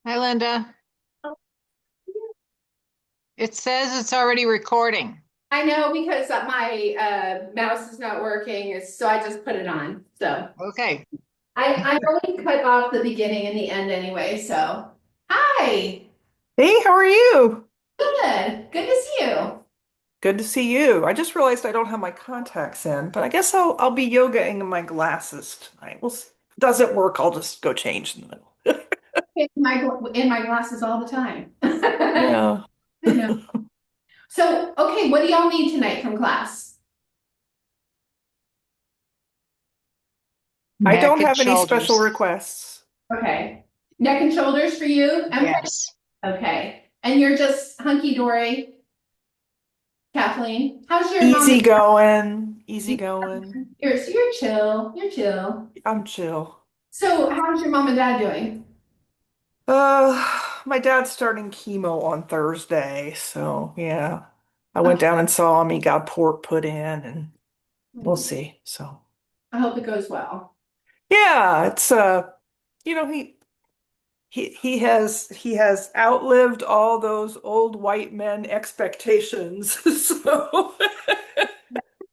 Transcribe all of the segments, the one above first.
Hi, Linda. It says it's already recording. I know because my mouse is not working, so I just put it on. So Okay. I only cut off the beginning and the end anyway. So hi, Hey, how are you? good to see you. Good to see you. I just realized I don't have my contacts in, but I guess I'll be yogaing in my glasses tonight. Does it work? I'll just go change in the middle. In my glasses all the time. I Yeah. know. So okay, what do y'all need tonight from class? I Neck don't and have any special shoulders. requests. Okay, neck and shoulders for you. Yes. Okay, and you're just hunky dory, Kathleen. How's your mom Easy and going, easy going. you're chill. You're chill. I'm chill. So how's your mom and dad doing? My dad's starting chemo on Thursday, so yeah. I went down and saw him. He got pork put in, and we'll Okay. see. So I hope it goes well. yeah, it's you know, he has outlived all those old white men expectations. So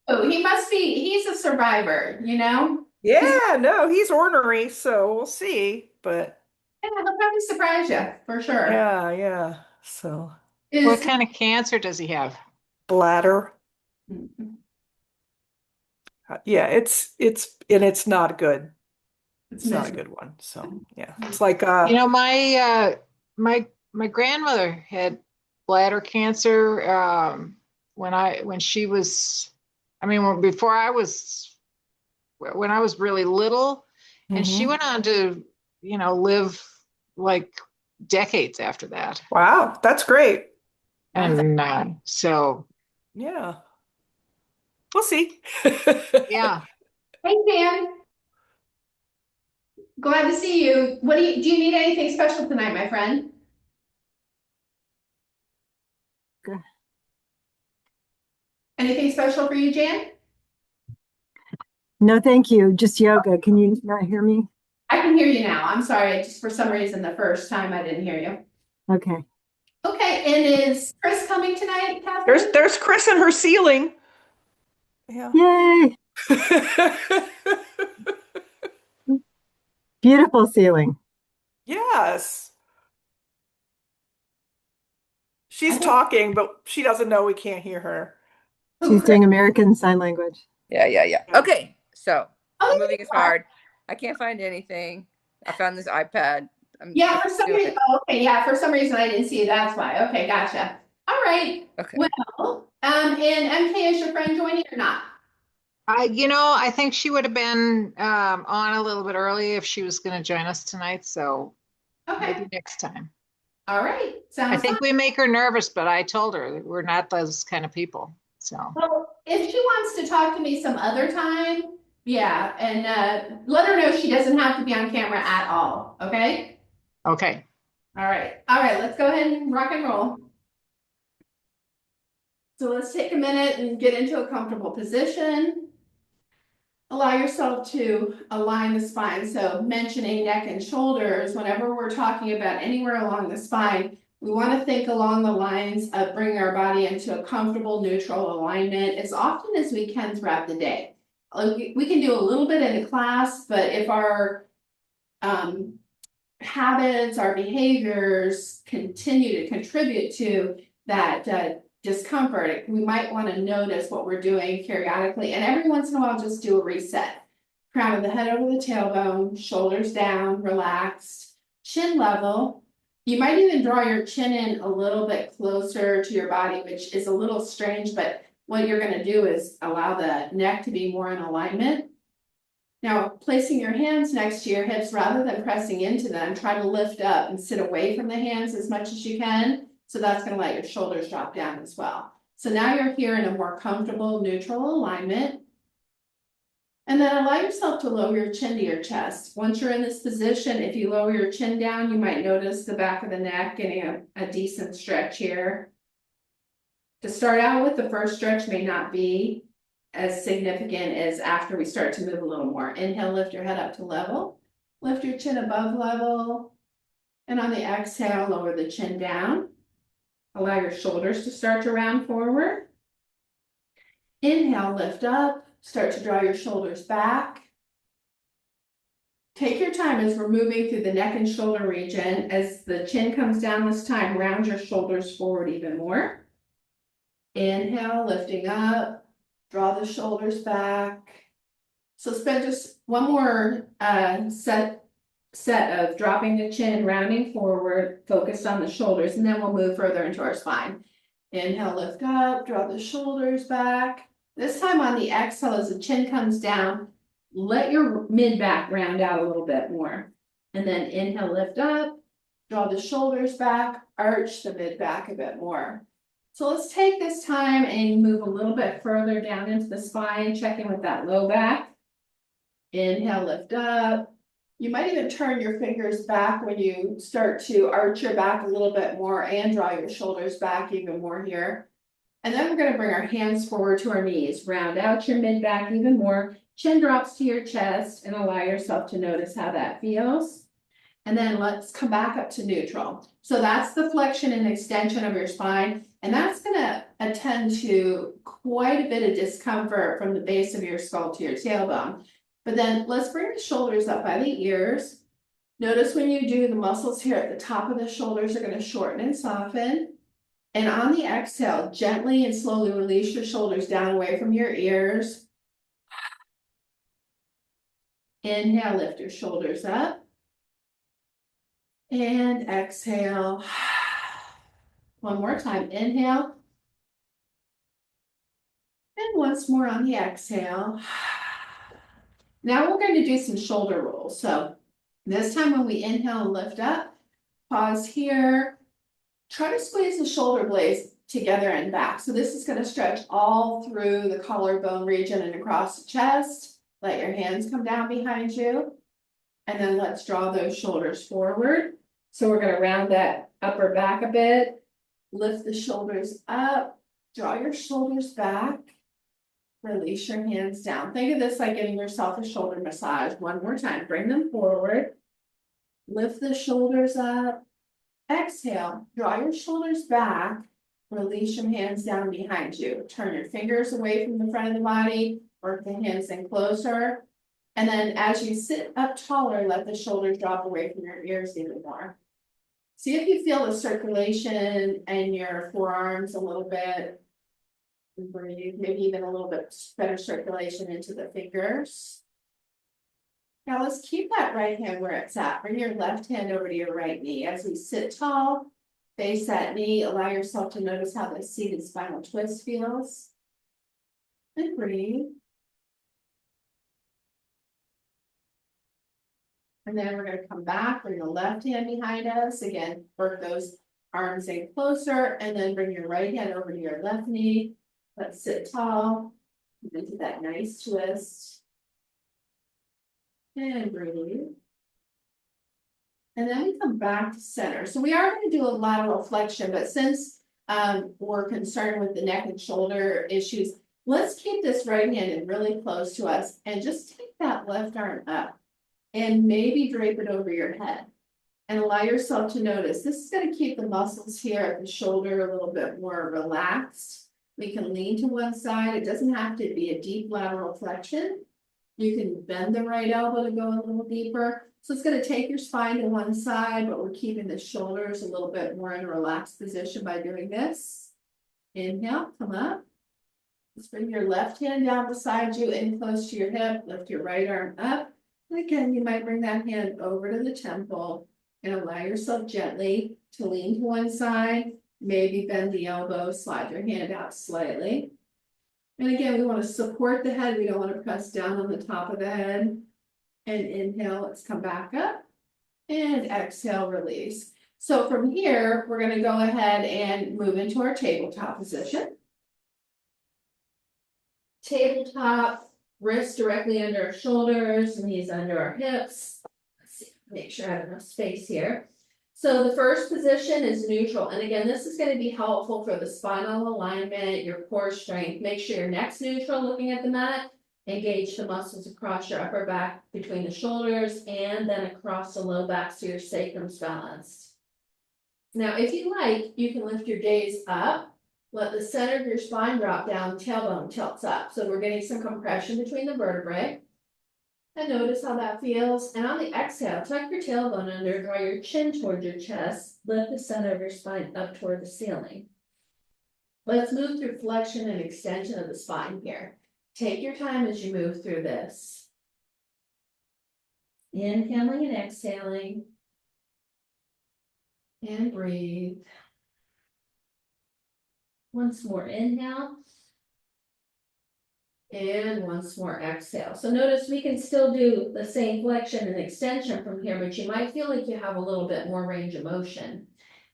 Oh, he's a survivor, you know? He's, yeah, no, he's ornery, so we'll see. But yeah, he'll probably surprise you for sure. yeah, yeah. So What Is kind of cancer does he have? bladder. Yeah, it's not good. it's It's not a miserable. good one. So yeah. It's like My grandmother had bladder cancer when she was before I was when I was really little, and she mhm. went on to, live like decades after that. Wow, that's great. That's And so Yeah. We'll see. yeah. Hey Dan, glad to see you. Do you need anything special tonight, my friend? Good. Anything special for you, Jan? No, thank you. Just yoga. Can you not hear me? I can hear you now. I'm sorry, just for some reason the first time I didn't hear you. Okay. Okay, and is Chris coming tonight, There's Kathleen? there's Chris and her ceiling. Yeah. Yay. Beautiful ceiling. Yes. I She's think talking, but she doesn't know we can't hear her. who She's Chris? doing American Sign Language. Yeah. Okay, so Oh, moving is hard. I can't find anything. I found this iPad. I'm yeah, for some doing reason. it. Oh, okay, yeah, for some reason I didn't see it. That's why. Okay, gotcha. All right. Okay. Well, and MK is your friend joining or not? I think she would have been on a little bit early if she was going to join us tonight. So Okay. maybe next time. All right. I Sounds fun. think we make her nervous, but I told her that we're not those kind of people. So, Well, if she wants to talk to me some other time, yeah, and let her know she doesn't have to be on camera at all. Okay. okay. All right. All right. Let's go ahead and rock and roll. So let's take a minute and get into a comfortable position. Allow yourself to align the spine. So mentioning neck and shoulders, whenever we're talking about anywhere along the spine, we want to think along the lines of bringing our body into a comfortable neutral alignment as often as we can throughout the day. We can do a little bit in the class, but if our um, habits, our behaviors continue to contribute to that discomfort, we might want to notice what we're doing periodically. And every once in a while, just do a reset. Crown of the head over the tailbone, shoulders down, relaxed, chin level. You might even draw your chin in a little bit closer to your body, which is a little strange, but what you're going to do is allow the neck to be more in alignment. Now, placing your hands next to your hips rather than pressing into them, try to lift up and sit away from the hands as much as you can. So that's going to let your shoulders drop down as well. So now you're here in a more comfortable, neutral alignment. And then allow yourself to lower your chin to your chest. Once you're in this position, if you lower your chin down, you might notice the back of the neck getting a decent stretch here. To start out with, the first stretch may not be as significant as after we start to move a little more. Inhale, lift your head up to level. Lift your chin above level. And on the exhale, lower the chin down. Allow your shoulders to start to round forward. Inhale, lift up, start to draw your shoulders back. Take your time as we're moving through the neck and shoulder region. As the chin comes down this time, round your shoulders forward even more. Inhale, lifting up, draw the shoulders back. So spend just one more set of dropping the chin, rounding forward, focused on the shoulders, and then we'll move further into our spine. Inhale, lift up, draw the shoulders back. This time on the exhale, as the chin comes down, let your mid-back round out a little bit more. And then inhale, lift up, draw the shoulders back, arch the mid-back a bit more. So let's take this time and move a little bit further down into the spine, checking with that low back. Inhale, lift up. You might even turn your fingers back when you start to arch your back a little bit more and draw your shoulders back even more here. And then we're going to bring our hands forward to our knees. Round out your mid-back even more. Chin drops to your chest and allow yourself to notice how that feels. And then let's come back up to neutral. So that's the flexion and extension of your spine. And that's going to attend to quite a bit of discomfort from the base of your skull to your tailbone. But then let's bring the shoulders up by the ears. Notice when you do, the muscles here at the top of the shoulders are going to shorten and soften. And on the exhale, gently and slowly release your shoulders down away from your ears. Inhale, lift your shoulders up. And exhale. One more time, inhale. And once more on the exhale. Now we're going to do some shoulder rolls. So this time when we inhale and lift up, pause here. Try to squeeze the shoulder blades together and back. So this is going to stretch all through the collarbone region and across the chest. Let your hands come down behind you. And then let's draw those shoulders forward. So we're going to round that upper back a bit. Lift the shoulders up. Draw your shoulders back. Release your hands down. Think of this like giving yourself a shoulder massage. One more time. Bring them forward. Lift the shoulders up. Exhale. Draw your shoulders back. Release your hands down behind you. Turn your fingers away from the front of the body. Work the hands in closer. And then as you sit up taller, let the shoulders drop away from your ears even more. See if you feel the circulation in your forearms a little bit. Breathe, maybe even a little bit better circulation into the fingers. Now let's keep that right hand where it's at. Bring your left hand over to your right knee. As we sit tall, face that knee, allow yourself to notice how the seated spinal twist feels. And breathe. And then we're going to come back, bring the left hand behind us. Again, work those arms in closer, and then bring your right hand over to your left knee. Let's sit tall, into that nice twist. And breathe. And then we come back to center. So we are going to do a lateral flexion, but since we're concerned with the neck and shoulder issues, let's keep this right hand in really close to us and just take that left arm up and maybe drape it over your head and allow yourself to notice. This is going to keep the muscles here at the shoulder a little bit more relaxed. We can lean to one side. It doesn't have to be a deep lateral flexion. You can bend the right elbow to go a little deeper. So it's going to take your spine to one side, but we're keeping the shoulders a little bit more in a relaxed position by doing this. Inhale, come up. Let's bring your left hand down beside you and close to your hip. Lift your right arm up. And again, you might bring that hand over to the temple and allow yourself gently to lean to one side. Maybe bend the elbow, slide your hand out slightly. And again, we want to support the head. We don't want to press down on the top of the head. And inhale, let's come back up. And exhale, release. So from here, we're going to go ahead and move into our tabletop position. Tabletop, wrists directly under our shoulders, knees under our hips. Let's see, make sure I have enough space here. So the first position is neutral. And again, this is going to be helpful for the spinal alignment, your core strength. Make sure your neck's neutral looking at the mat. Engage the muscles across your upper back between the shoulders and then across the low back so your sacrum's balanced. Now, if you like, you can lift your gaze up, let the center of your spine drop down, tailbone tilts up. So we're getting some compression between the vertebrae. And notice how that feels. And on the exhale, tuck your tailbone under, draw your chin toward your chest, lift the center of your spine up toward the ceiling. Let's move through flexion and extension of the spine here. Take your time as you move through this. Inhaling and exhaling. And breathe. Once more, inhale. And once more, exhale. So notice we can still do the same flexion and extension from here, but you might feel like you have a little bit more range of motion.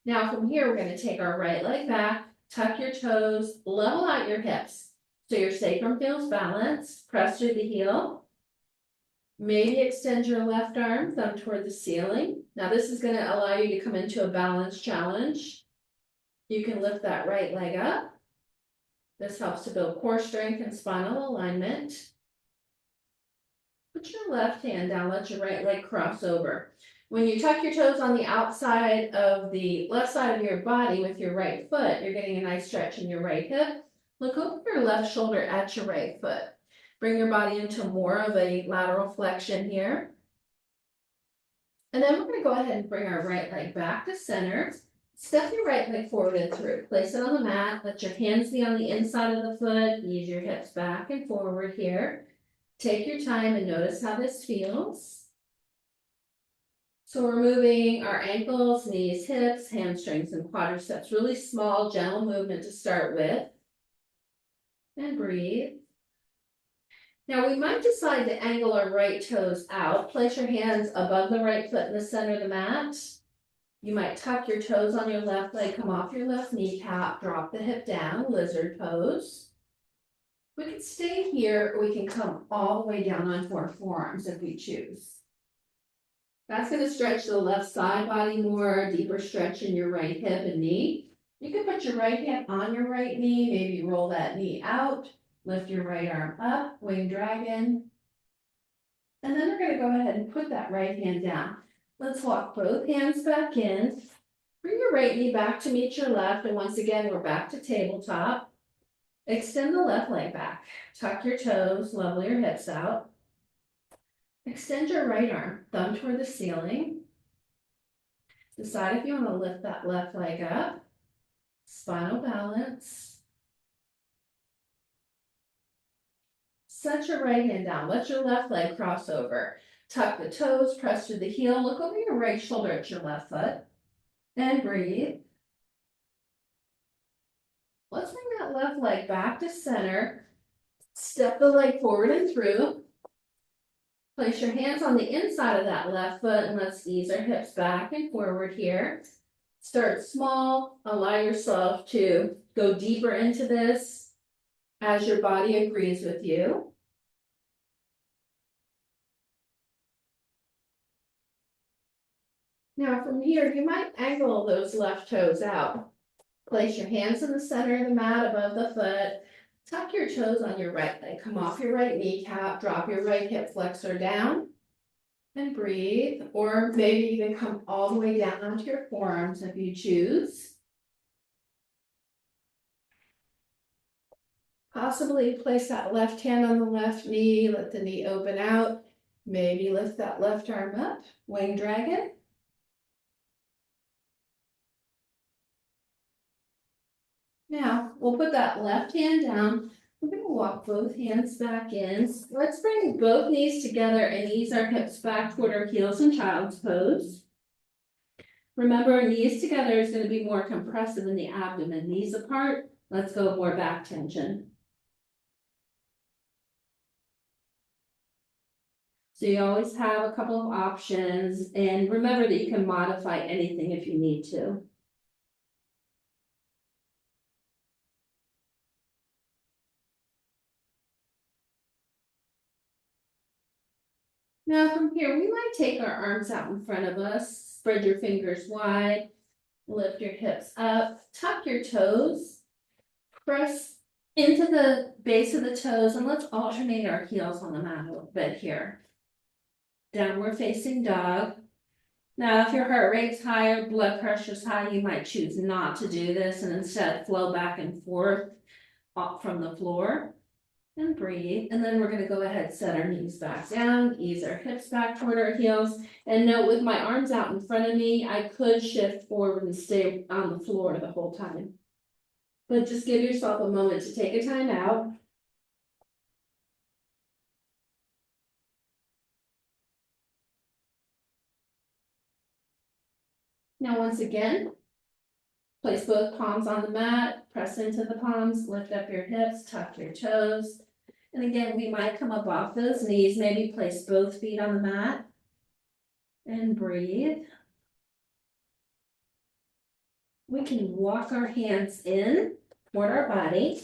Now from here, we're going to take our right leg back, tuck your toes, level out your hips. So your sacrum feels balanced, press through the heel. Maybe extend your left arm, thumb toward the ceiling. Now this is going to allow you to come into a balance challenge. You can lift that right leg up. This helps to build core strength and spinal alignment. Put your left hand down, let your right leg cross over. When you tuck your toes on the outside of the left side of your body with your right foot, you're getting a nice stretch in your right hip. Look over your left shoulder at your right foot. Bring your body into more of a lateral flexion here. And then we're going to go ahead and bring our right leg back to center. Step your right leg forward and through. Place it on the mat. Let your hands be on the inside of the foot. Ease your hips back and forward here. Take your time and notice how this feels. So we're moving our ankles, knees, hips, hamstrings, and quadriceps. Really small, gentle movement to start with. And breathe. Now we might decide to angle our right toes out. Place your hands above the right foot in the center of the mat. You might tuck your toes on your left leg, come off your left kneecap, drop the hip down, lizard pose. We can stay here, or we can come all the way down onto our forearms if we choose. That's going to stretch the left side body more, deeper stretch in your right hip and knee. You can put your right hand on your right knee, maybe roll that knee out, lift your right arm up, wing dragon. And then we're going to go ahead and put that right hand down. Let's walk both hands back in. Bring your right knee back to meet your left. And once again, we're back to tabletop. Extend the left leg back. Tuck your toes, level your hips out. Extend your right arm, thumb toward the ceiling. Decide if you want to lift that left leg up. Spinal balance. Set your right hand down. Let your left leg cross over. Tuck the toes, press through the heel, look over your right shoulder at your left foot, and breathe. Let's bring that left leg back to center. Step the leg forward and through. Place your hands on the inside of that left foot and let's ease our hips back and forward here. Start small, allow yourself to go deeper into this as your body agrees with you. Now from here, you might angle those left toes out. Place your hands in the center of the mat above the foot. Tuck your toes on your right leg. Come off your right kneecap. Drop your right hip flexor down. And breathe. Or maybe you can come all the way down onto your forearms if you choose. Possibly place that left hand on the left knee. Let the knee open out. Maybe lift that left arm up. Wing dragon. Now, we'll put that left hand down. We're going to walk both hands back in. Let's bring both knees together and ease our hips back toward our heels in child's pose. Remember, knees together is going to be more compressive in the abdomen. Knees apart, let's go more back tension. So you always have a couple of options, and remember that you can modify anything if you need to. Now from here, we might take our arms out in front of us, spread your fingers wide, lift your hips up, tuck your toes, press into the base of the toes, and let's alternate our heels on the mat a little bit here. Downward facing dog. Now, if your heart rate's high or blood pressure's high, you might choose not to do this and instead flow back and forth up from the floor. And breathe, and then we're gonna go ahead, set our knees back down, ease our hips back toward our heels. And note, with my arms out in front of me, I could shift forward and stay on the floor the whole time. But just give yourself a moment to take a time out. Now, once again, place both palms on the mat, press into the palms, lift up your hips, tuck your toes. And again, we might come up off those knees, maybe place both feet on the mat. And breathe. We can walk our hands in toward our body.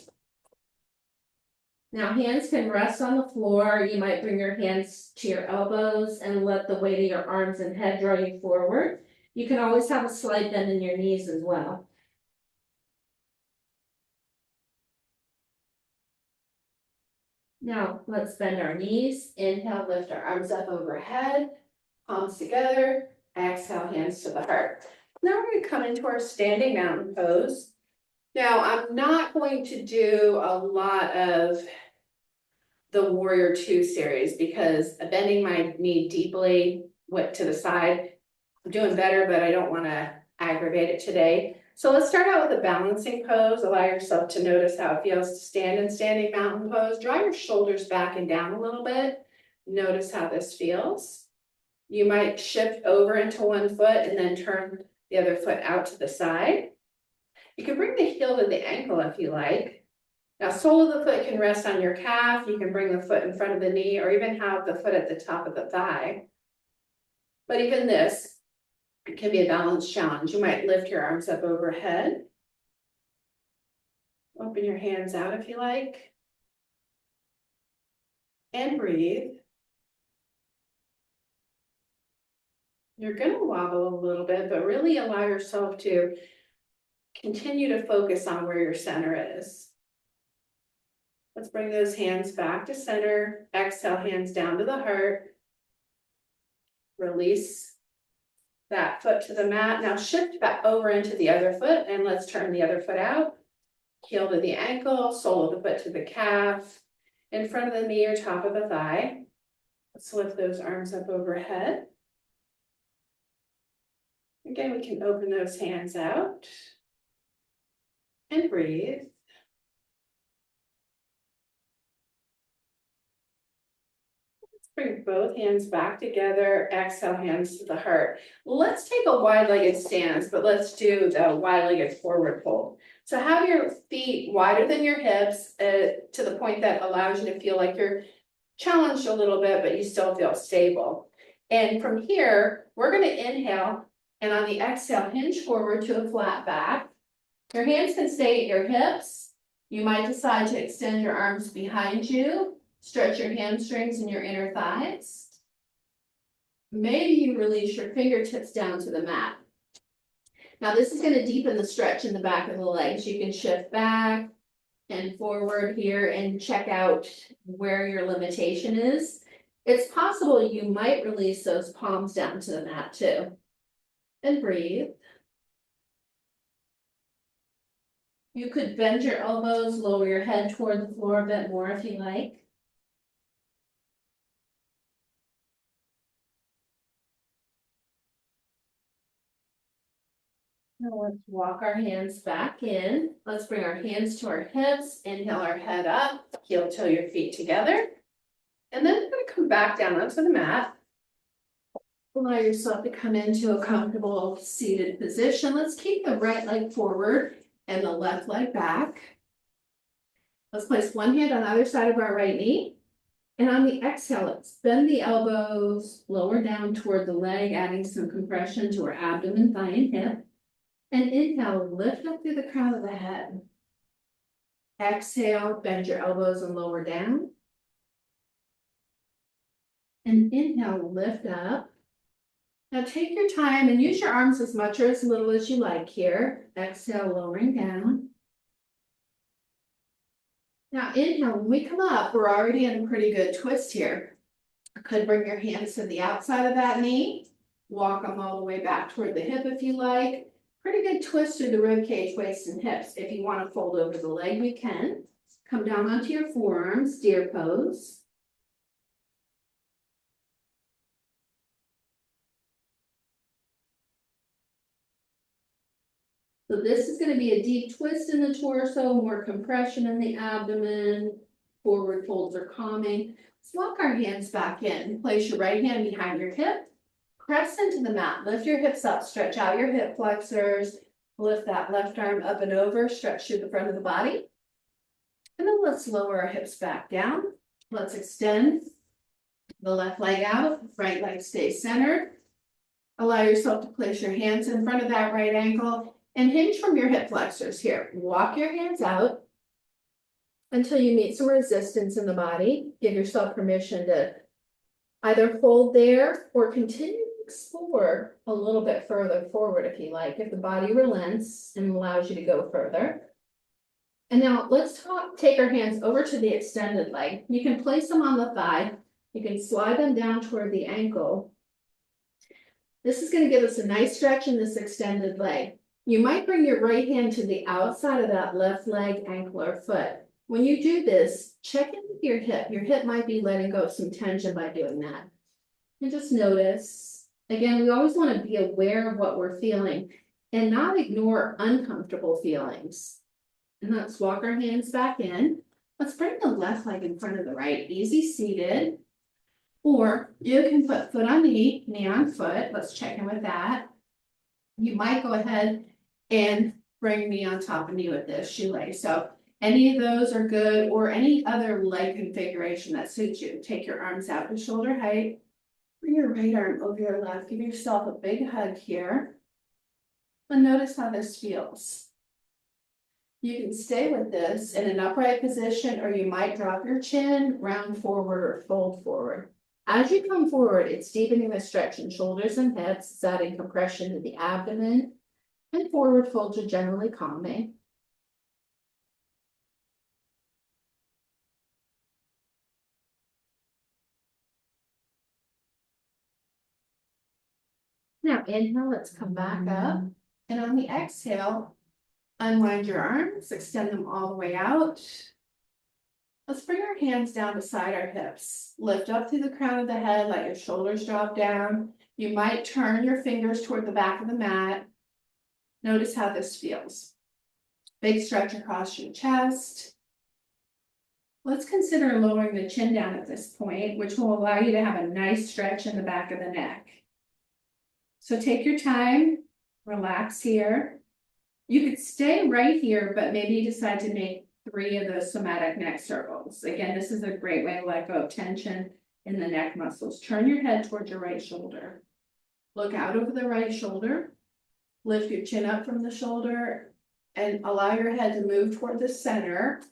Now, hands can rest on the floor. You might bring your hands to your elbows and let the weight of your arms and head draw you forward. You can always have a slight bend in your knees as well. Now, let's bend our knees. Inhale, lift our arms up overhead, palms together. Exhale, hands to the heart. Now we're going to come into our standing mountain pose. Now, I'm not going to do a lot of the Warrior 2 series because bending my knee deeply went to the side. I'm doing better, but I don't want to aggravate it today. So let's start out with a balancing pose. Allow yourself to notice how it feels to stand in standing mountain pose. Draw your shoulders back and down a little bit. Notice how this feels. You might shift over into one foot and then turn the other foot out to the side. You can bring the heel to the ankle if you like. Now, sole of the foot can rest on your calf. You can bring the foot in front of the knee or even have the foot at the top of the thigh. But even this, it can be a balance challenge. You might lift your arms up overhead. Open your hands out if you like. And breathe. You're going to wobble a little bit, but really allow yourself to continue to focus on where your center is. Let's bring those hands back to center. Exhale, hands down to the heart. Release that foot to the mat. Now shift back over into the other foot and let's turn the other foot out. Heel to the ankle, sole of the foot to the calf, in front of the knee or top of the thigh. Let's lift those arms up overhead. Again, we can open those hands out and breathe. Bring both hands back together, exhale, hands to the heart. Let's take a wide-legged stance, but let's do the wide-legged forward fold. So have your feet wider than your hips to the point that allows you to feel like you're challenged a little bit, but you still feel stable. And from here, we're going to inhale, and on the exhale, hinge forward to a flat back. Your hands can stay at your hips. You might decide to extend your arms behind you. Stretch your hamstrings and your inner thighs. Maybe you release your fingertips down to the mat. Now this is going to deepen the stretch in the back of the legs. You can shift back and forward here and check out where your limitation is. It's possible you might release those palms down to the mat too. And breathe. You could bend your elbows, lower your head toward the floor a bit more if you like. Now let's walk our hands back in. Let's bring our hands to our hips. Inhale our head up, heel toe your feet together. And then we're going to come back down onto the mat. Allow yourself to come into a comfortable seated position. Let's keep the right leg forward and the left leg back. Let's place one hand on either side of our right knee. And on the exhale, let's bend the elbows, lower down toward the leg, adding some compression to our abdomen, thigh, and hip. And inhale, lift up through the crown of the head. Exhale, bend your elbows and lower down. And inhale, lift up. Now take your time and use your arms as much or as little as you like here. Exhale, lowering down. Now inhale, when we come up, we're already in a pretty good twist here. Could bring your hands to the outside of that knee, walk them all the way back toward the hip if you like. Pretty good twist through the rib cage, waist, and hips. If you want to fold over the leg, we can. Come down onto your forearms, deer pose. So this is going to be a deep twist in the torso, more compression in the abdomen, forward folds are calming. Let's walk our hands back in. Place your right hand behind your hip, press into the mat, lift your hips up, stretch out your hip flexors, lift that left arm up and over, stretch through the front of the body. And then let's lower our hips back down. Let's extend the left leg out, right leg stays centered. Allow yourself to place your hands in front of that right ankle and hinge from your hip flexors here. Walk your hands out until you meet some resistance in the body. Give yourself permission to either hold there or continue to explore a little bit further forward if you like, if the body relents and allows you to go further. And now let's take our hands over to the extended leg. You can place them on the thigh. You can slide them down toward the ankle. This is going to give us a nice stretch in this extended leg. You might bring your right hand to the outside of that left leg, ankle, or foot. When you do this, check in with your hip. Your hip might be letting go of some tension by doing that. And just notice. Again, we always want to be aware of what we're feeling and not ignore uncomfortable feelings. And let's walk our hands back in. Let's bring the left leg in front of the right, easy seated. Or you can put foot on knee, knee on foot. Let's check in with that. You might go ahead and bring knee on top of knee with this shoelace. So any of those are good, or any other leg configuration that suits you. Take your arms out to shoulder height. Bring your right arm over your left. Give yourself a big hug here. And notice how this feels. You can stay with this in an upright position, or you might drop your chin, round forward, or fold forward. As you come forward, it's deepening the stretch in shoulders and hips. It's adding compression to the abdomen, and forward folds are generally calming. Now inhale, let's come back up. And on the exhale, unwind your arms, extend them all the way out. Let's bring our hands down beside our hips. Lift up through the crown of the head, let your shoulders drop down. You might turn your fingers toward the back of the mat. Notice how this feels. Big stretch across your chest. Let's consider lowering the chin down at this point, which will allow you to have a nice stretch in the back of the neck. So take your time, relax here. You could stay right here, but maybe decide to make 3 of those somatic neck circles. Again, this is a great way to let go of tension in the neck muscles. Turn your head towards your right shoulder. Look out over the right shoulder. Lift your chin up from the shoulder and allow your head to move toward the center.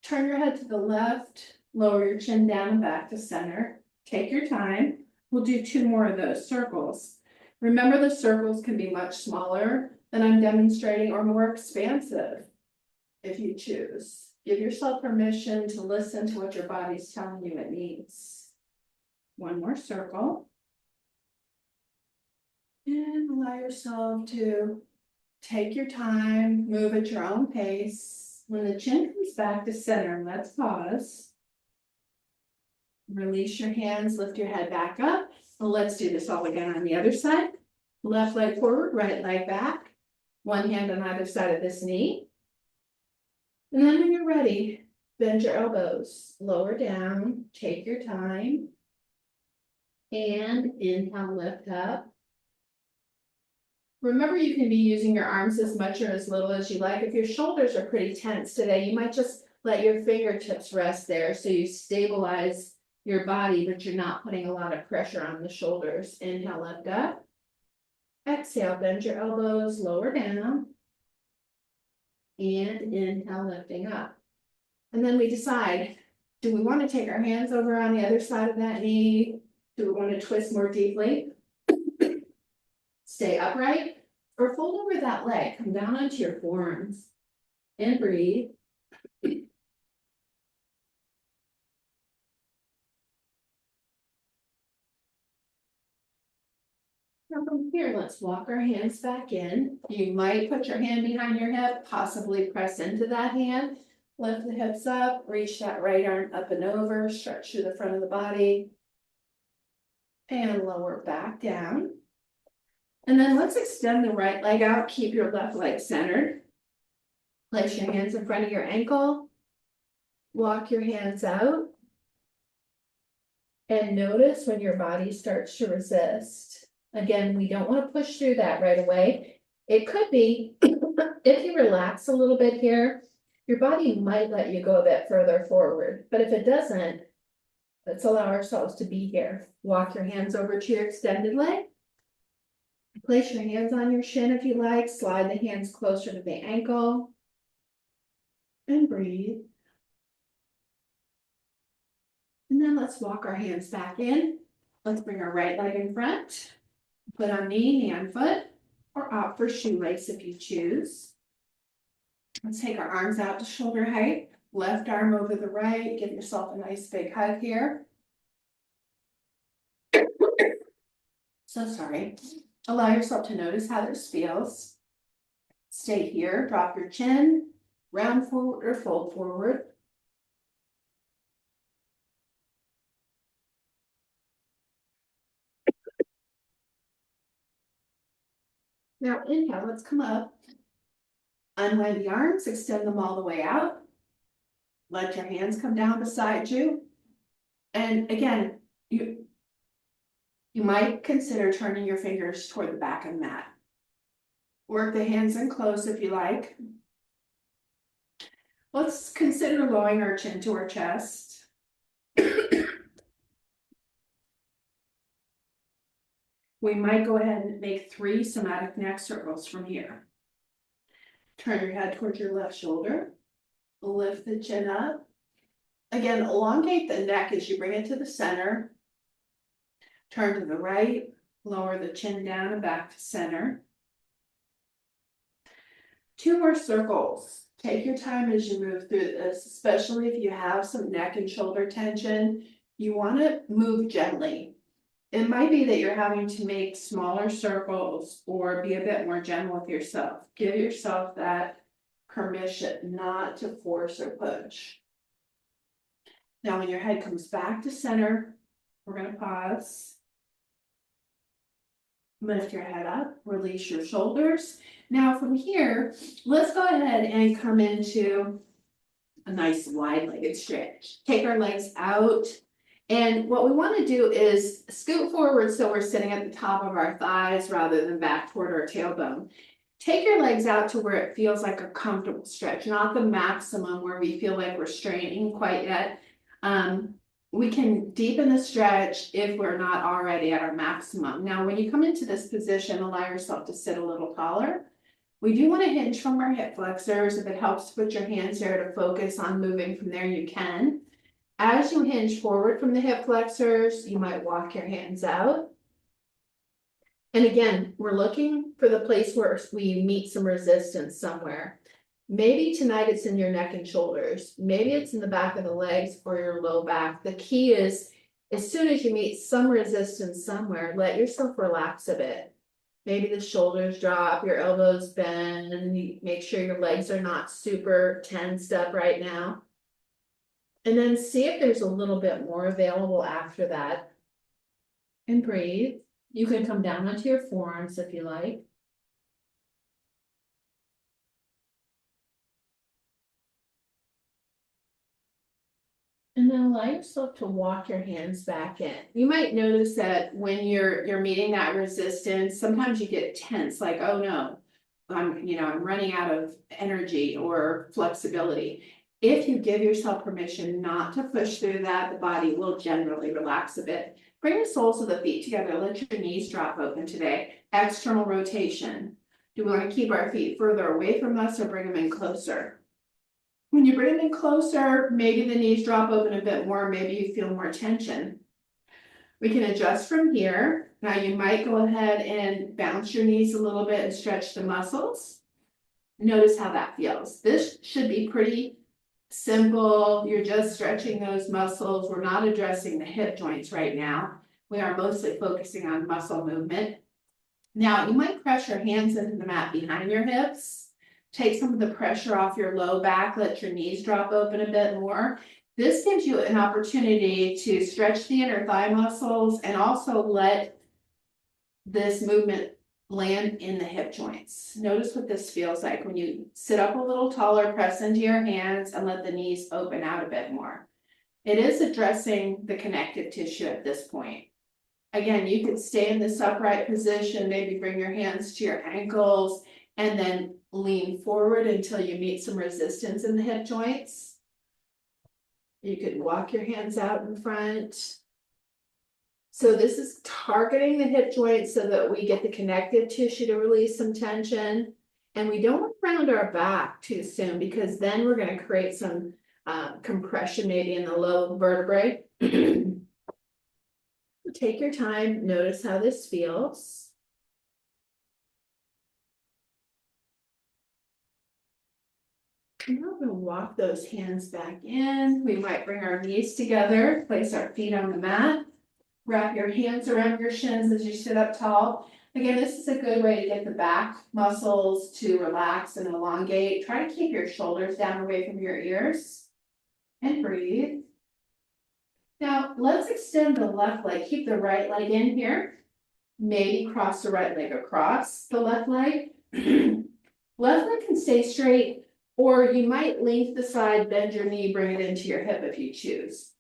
Turn your head to the left, lower your chin down and back to center. Take your time. We'll do 2 more of those circles. Remember, the circles can be much smaller than I'm demonstrating, or more expansive if you choose. Give yourself permission to listen to what your body's telling you it needs. 1 more circle. And allow yourself to take your time, move at your own pace. When the chin comes back to center, let's pause. Release your hands, lift your head back up. Well, let's do this all again on the other side. Left leg forward, right leg back. 1 hand on either side of this knee. And then when you're ready, bend your elbows, lower down, take your time. And inhale, lift up. Remember, you can be using your arms as much or as little as you like. If your shoulders are pretty tense today, you might just let your fingertips rest there so you stabilize your body, but you're not putting a lot of pressure on the shoulders. Inhale, lift up. Exhale, bend your elbows, lower down. And inhale, lifting up. And then we decide, do we want to take our hands over on the other side of that knee? Do we want to twist more deeply? Stay upright, or fold over that leg. Come down onto your forearms and breathe. From here, let's walk our hands back in. You might put your hand behind your hip, possibly press into that hand. Lift the hips up, reach that right arm up and over, stretch through the front of the body. And lower back down. And then let's extend the right leg out, keep your left leg centered. Place your hands in front of your ankle. Walk your hands out. And notice when your body starts to resist. Again, we don't want to push through that right away. It could be, if you relax a little bit here, your body might let you go a bit further forward. But if it doesn't, let's allow ourselves to be here. Walk your hands over to your extended leg. Place your hands on your shin if you like. Slide the hands closer to the ankle. And breathe. And then let's walk our hands back in. Let's bring our right leg in front. Put on knee, hand, foot, or opt for shoelace if you choose. Let's take our arms out to shoulder height. Left arm over the right. Give yourself a nice big hug here. So sorry. Allow yourself to notice how this feels. Stay here. Drop your chin. Round forward or fold forward. Now inhale, let's come up. Unwind the arms, extend them all the way out. Let your hands come down beside you. And again, you might consider turning your fingers toward the back of the mat. Work the hands in close if you like. Let's consider lowering our chin to our chest. We might go ahead and make 3 somatic neck circles from here. Turn your head towards your left shoulder. Lift the chin up. Again, elongate the neck as you bring it to the center. Turn to the right, lower the chin down and back to center. 2 more circles. Take your time as you move through this, especially if you have some neck and shoulder tension. You want to move gently. It might be that you're having to make smaller circles or be a bit more gentle with yourself. Give yourself that permission not to force or push. Now, when your head comes back to center, we're going to pause. Lift your head up, release your shoulders. Now from here, let's go ahead and come into a nice wide-legged stretch. Take our legs out. And what we want to do is scoot forward so we're sitting at the top of our thighs rather than back toward our tailbone. Take your legs out to where it feels like a comfortable stretch, not the maximum where we feel like we're straining quite yet. We can deepen the stretch if we're not already at our maximum. Now, when you come into this position, allow yourself to sit a little taller. We do want to hinge from our hip flexors. If it helps to put your hands here to focus on moving from there, you can. As you hinge forward from the hip flexors, you might walk your hands out. And again, we're looking for the place where we meet some resistance somewhere. Maybe tonight it's in your neck and shoulders. Maybe it's in the back of the legs or your low back. The key is, as soon as you meet some resistance somewhere, let yourself relax a bit. Maybe the shoulders drop, your elbows bend, and you make sure your legs are not super tensed up right now. And then see if there's a little bit more available after that. And breathe. You can come down onto your forearms if you like. And then allow yourself to walk your hands back in. You might notice that when you're meeting that resistance, sometimes you get tense, like, oh no, I'm running out of energy or flexibility. If you give yourself permission not to push through that, the body will generally relax a bit. Bring the soles of the feet together. Let your knees drop open today. External rotation. Do we want to keep our feet further away from us or bring them in closer? When you bring them in closer, maybe the knees drop open a bit more, maybe you feel more tension. We can adjust from here. Now you might go ahead and bounce your knees a little bit and stretch the muscles. Notice how that feels. This should be pretty simple. You're just stretching those muscles. We're not addressing the hip joints right now. We are mostly focusing on muscle movement. Now, you might press your hands into the mat behind your hips. Take some of the pressure off your low back, let your knees drop open a bit more. This gives you an opportunity to stretch the inner thigh muscles and also let this movement land in the hip joints. Notice what this feels like when you sit up a little taller, press into your hands and let the knees open out a bit more. It is addressing the connective tissue at this point. Again, you could stay in this upright position, maybe bring your hands to your ankles and then lean forward until you meet some resistance in the hip joints. You could walk your hands out in front. So this is targeting the hip joints so that we get the connective tissue to release some tension. And we don't want to round our back too soon because then we're going to create some compression maybe in the low vertebrae. Take your time, notice how this feels. Now we're going to walk those hands back in. We might bring our knees together, place our feet on the mat. Wrap your hands around your shins as you sit up tall. Again, this is a good way to get the back muscles to relax and elongate. Try to keep your shoulders down away from your ears. And breathe. Now, let's extend the left leg. Keep the right leg in here. Maybe cross the right leg across the left leg. Left leg can stay straight, or you might lengthen the side, bend your knee, bring it into your hip if you choose.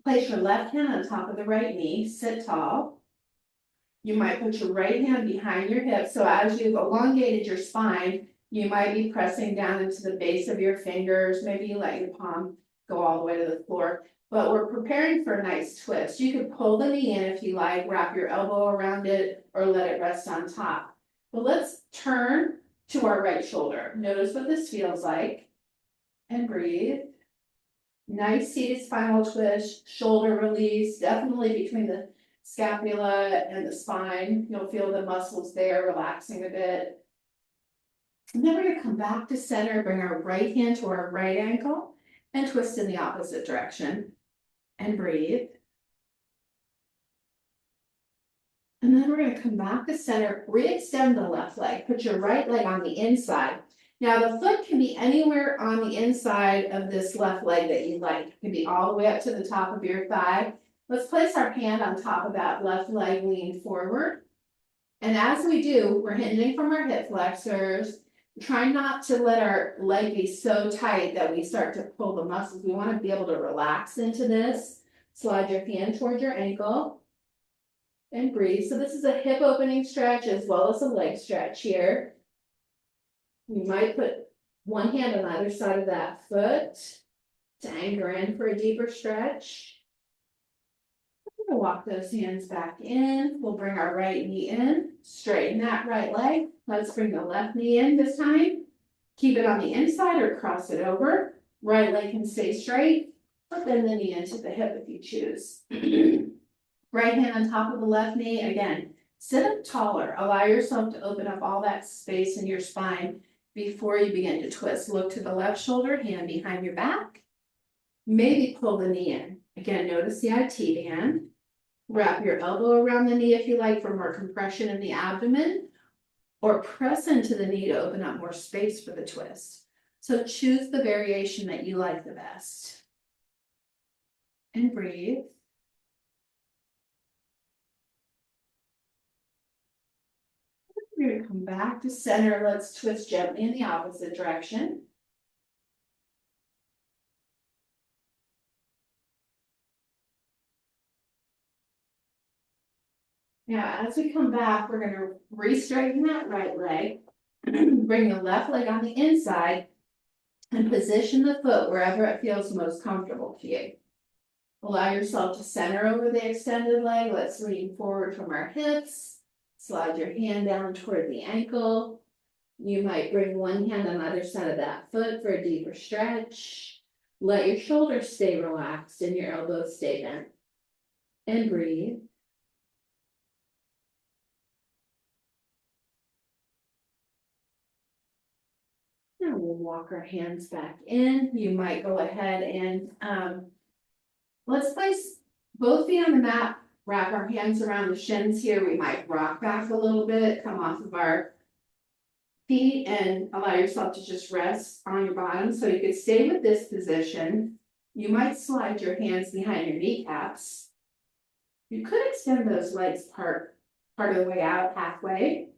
Place your left hand on top of the right knee, sit tall. You might put your right hand behind your hip, so as you've elongated your spine, you might be pressing down into the base of your fingers, maybe you let your palm go all the way to the floor. But we're preparing for a nice twist. You could pull the knee in if you like, wrap your elbow around it, or let it rest on top. But let's turn to our right shoulder. Notice what this feels like, and breathe. Nice seated spinal twist, shoulder release, definitely between the scapula and the spine. You'll feel the muscles there relaxing a bit. And then we're going to come back to center, bring our right hand to our right ankle, and twist in the opposite direction. And breathe. And then we're going to come back to center, re-extend the left leg, put your right leg on the inside. Now the foot can be anywhere on the inside of this left leg that you like. It can be all the way up to the top of your thigh. Let's place our hand on top of that left leg, lean forward. And as we do, we're hinging from our hip flexors. Try not to let our leg be so tight that we start to pull the muscles. We want to be able to relax into this. Slide your hand toward your ankle. And breathe. So this is a hip opening stretch as well as a leg stretch here. You might put one hand on either side of that foot to anchor in for a deeper stretch. We're going to walk those hands back in. We'll bring our right knee in, straighten that right leg. Let's bring the left knee in this time. Keep it on the inside or cross it over. Right leg can stay straight, but bend the knee into the hip if you choose. Right hand on top of the left knee. Again, sit up taller. Allow yourself to open up all that space in your spine before you begin to twist. Look to the left shoulder, hand behind your back. Maybe pull the knee in. Again, notice the IT band. Wrap your elbow around the knee if you like for more compression in the abdomen, or press into the knee to open up more space for the twist. So choose the variation that you like the best. And breathe. We're going to come back to center. Let's twist gently in the opposite direction. Now, as we come back, we're going to re-straighten that right leg, bring the left leg on the inside, and position the foot wherever it feels most comfortable to you. Allow yourself to center over the extended leg. Let's lean forward from our hips. Slide your hand down toward the ankle. You might bring one hand on either side of that foot for a deeper stretch. Let your shoulders stay relaxed and your elbows stay bent. And breathe. Now we'll walk our hands back in. You might go ahead and let's place both feet on the mat wrap our hands around the shins here. We might rock back a little bit, come off of our feet and allow yourself to just rest on your bottom. So you could stay with this position. You might slide your hands behind your kneecaps. You could extend those legs part of the way out, halfway.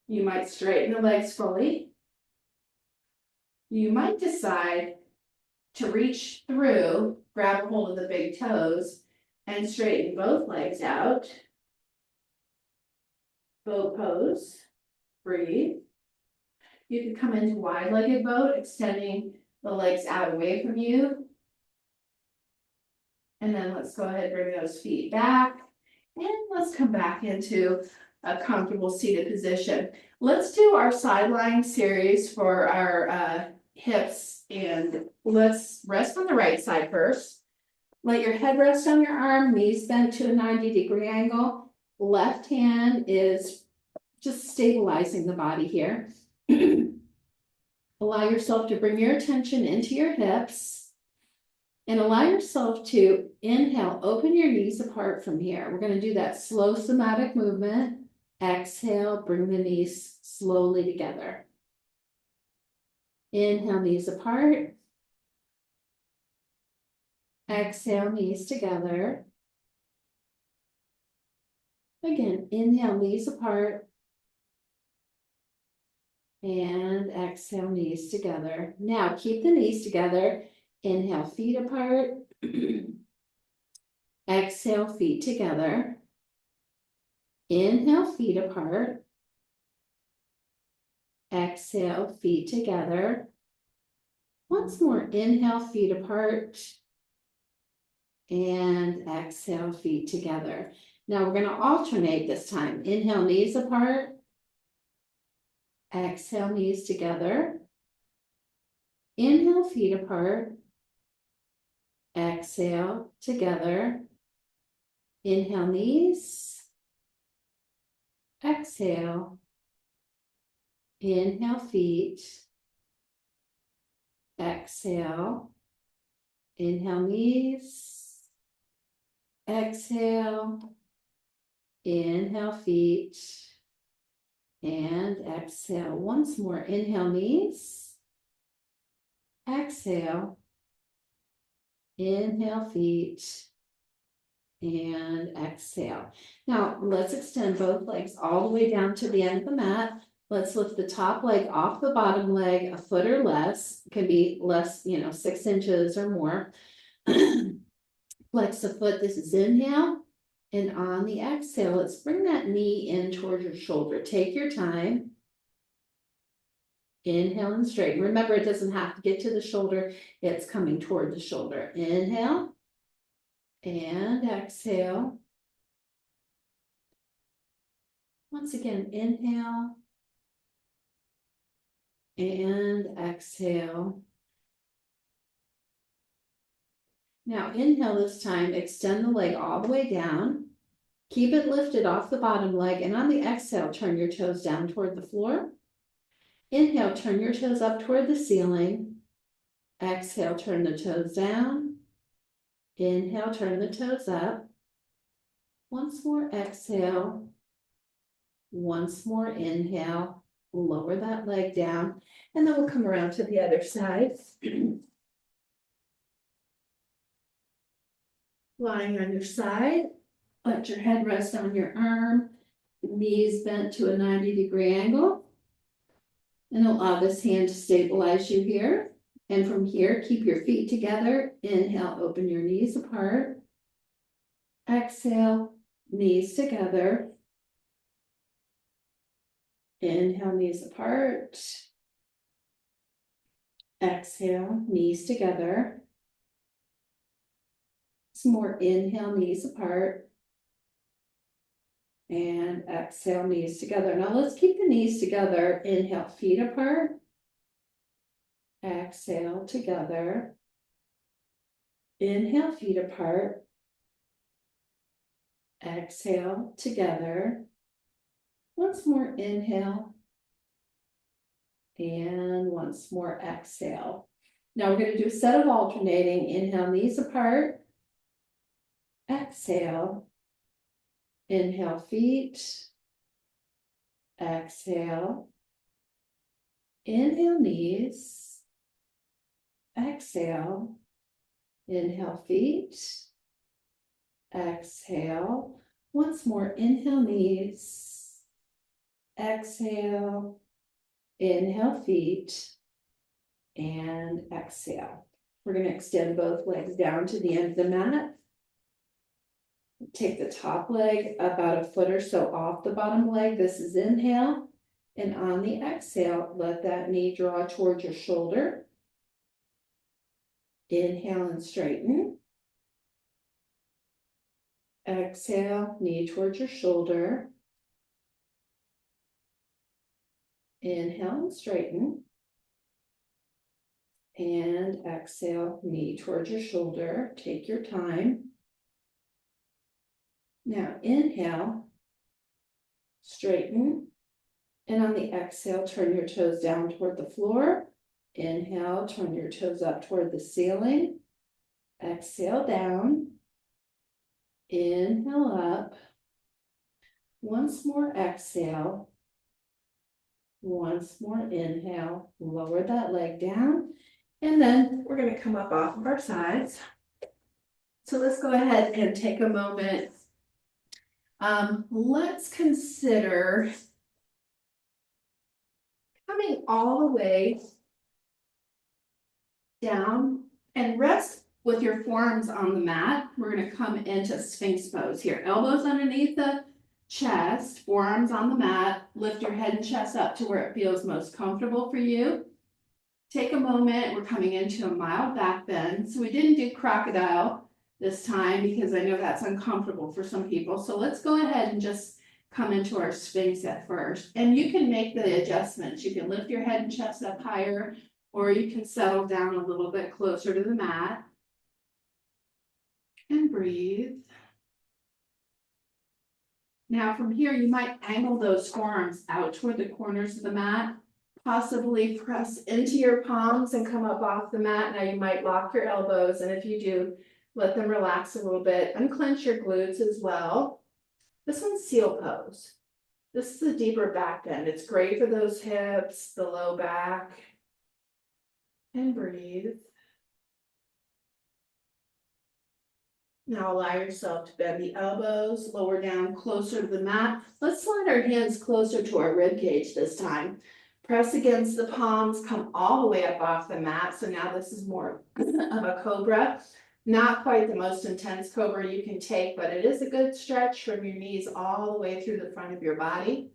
You might straighten the legs fully. You might decide to reach through, grab a hold of the big toes, and straighten both legs out. Boat pose. Breathe. You can come into wide-legged boat, extending the legs out away from you. And then let's go ahead and bring those feet back. And let's come back into a comfortable seated position. Let's do our sideline series for our hips, and let's rest on the right side first. Let your head rest on your arm, knees bent to a 90-degree angle. Left hand is just stabilizing the body here. Allow yourself to bring your attention into your hips and allow yourself to inhale, open your knees apart from here. We're going to do that slow somatic movement. Exhale, bring the knees slowly together. Inhale, knees apart. Exhale, knees together. Again, inhale, knees apart. And exhale, knees together. Now keep the knees together. Inhale, feet apart. Exhale, feet together. Inhale, feet apart. Exhale, feet together. Once more, inhale, feet apart. And exhale, feet together. Now we're going to alternate this time. Inhale, knees apart. Exhale, knees together. Inhale, feet apart. Exhale, together. Inhale, knees. Exhale. Inhale, feet. Exhale. Inhale, knees. Exhale. Inhale, feet. And exhale. Once more. Inhale, knees. Exhale. Inhale, feet. And exhale. Now let's extend both legs all the way down to the end of the mat. Let's lift the top leg off the bottom leg a foot or less. It can be less, 6 inches or more. Flex the foot. This is inhale. And on the exhale, let's bring that knee in towards your shoulder. Take your time. Inhale and straighten. Remember, it doesn't have to get to the shoulder. It's coming toward the shoulder. Inhale. And exhale. Once again, inhale. And exhale. Now inhale this time, extend the leg all the way down. Keep it lifted off the bottom leg, and on the exhale, turn your toes down toward the floor. Inhale, turn your toes up toward the ceiling. Exhale, turn the toes down. Inhale, turn the toes up. Once more, exhale. Once more, inhale. Lower that leg down, and then we'll come around to the other side. Lying on your side, let your head rest on your arm, knees bent to a 90-degree angle. And allow this hand to stabilize you here. And from here, keep your feet together. Inhale, open your knees apart. Exhale, knees together. Inhale, knees apart. Exhale, knees together. Some more inhale, knees apart. And exhale, knees together. Now let's keep the knees together. Inhale, feet apart. Exhale, together. Inhale, feet apart. Exhale, together. Once more, inhale. And once more, exhale. Now we're going to do a set of alternating. Inhale, knees apart. Exhale, Inhale, feet. Exhale. Inhale, knees. Exhale. Inhale, feet. Exhale. Once more, inhale, knees. Exhale. Inhale, feet. And exhale. We're going to extend both legs down to the end of the mat. Take the top leg about a foot or so off the bottom leg. This is inhale. And on the exhale, let that knee draw towards your shoulder. Inhale and straighten. Exhale, knee towards your shoulder. Inhale and straighten. And exhale, knee towards your shoulder. Take your time. Now inhale, straighten. And on the exhale, turn your toes down toward the floor. Inhale, turn your toes up toward the ceiling. Exhale down. Inhale up. Once more exhale. Once more inhale. Lower that leg down. And then we're going to come up off of our sides. So let's go ahead and take a moment. Let's consider coming all the way down and rest with your forearms on the mat. We're going to come into Sphinx pose here. Elbows underneath the chest, forearms on the mat. Lift your head and chest up to where it feels most comfortable for you. Take a moment. We're coming into a mild back bend. So we didn't do crocodile this time because I know that's uncomfortable for some people. So let's go ahead and just come into our Sphinx at first. And you can make the adjustments. You can lift your head and chest up higher, or you can settle down a little bit closer to the mat. And breathe. Now from here, you might angle those forearms out toward the corners of the mat. Possibly press into your palms and come up off the mat. Now you might lock your elbows, and if you do, let them relax a little bit. Unclench your glutes as well. This one's seal pose. This is a deeper back bend. It's great for those hips, the low back. And breathe. Now allow yourself to bend the elbows, lower down closer to the mat. Let's slide our hands closer to our rib cage this time. Press against the palms, come all the way up off the mat. So now this is more of a cobra. Not quite the most intense cobra you can take, but it is a good stretch from your knees all the way through the front of your body.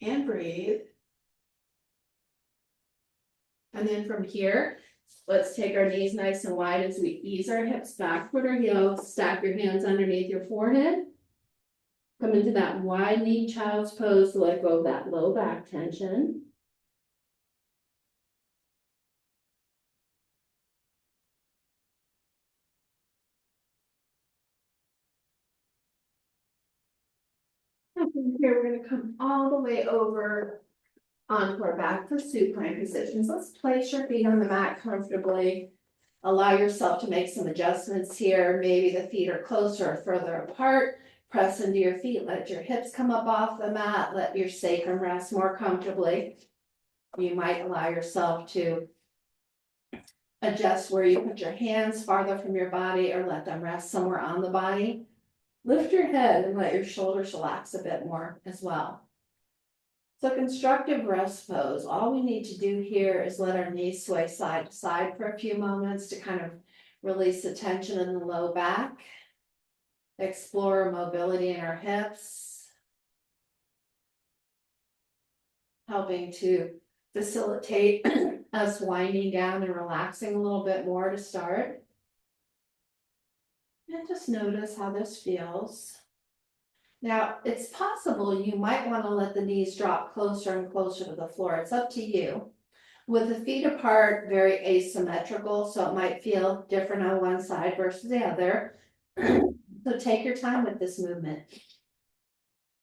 And breathe. And then from here, let's take our knees nice and wide as we ease our hips back toward our heels. Stack your hands underneath your forehead. Come into that wide knee child's pose to let go of that low back tension. And from here, we're going to come all the way over onto our back for supine positions. Let's place your feet on the mat comfortably. Allow yourself to make some adjustments here. Maybe the feet are closer or further apart. Press into your feet. Let your hips come up off the mat. Let your sacrum rest more comfortably. You might allow yourself to adjust where you put your hands farther from your body or let them rest somewhere on the body. Lift your head and let your shoulders relax a bit more as well. So constructive rest pose. All we need to do here is let our knees sway side to side for a few moments to kind of release the tension in the low back. Explore mobility in our hips. Helping to facilitate us winding down and relaxing a little bit more to start. And just notice how this feels. Now, it's possible you might want to let the knees drop closer and closer to the floor. It's up to you. With the feet apart, very asymmetrical, so it might feel different on one side versus the other. So take your time with this movement.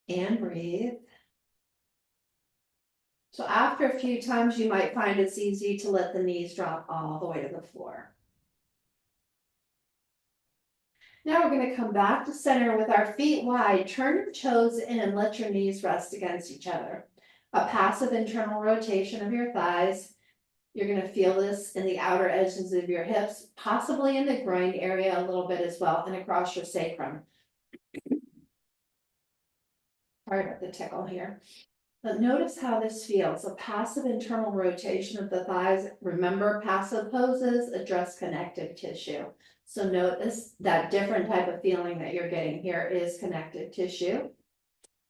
And breathe. So after a few times, you might find it's easy to let the knees drop all the way to the floor. Now we're gonna come back to center with our feet wide, turn your toes in, let your knees rest against each other. A passive internal rotation of your thighs. You're gonna feel this in the outer edges of your hips, possibly in the groin area a little bit as well, and across your sacrum. Sorry about the tickle here. But notice how this feels, a passive internal rotation of the thighs. Remember, passive poses address connective tissue. So notice that different type of feeling that you're getting here is connective tissue.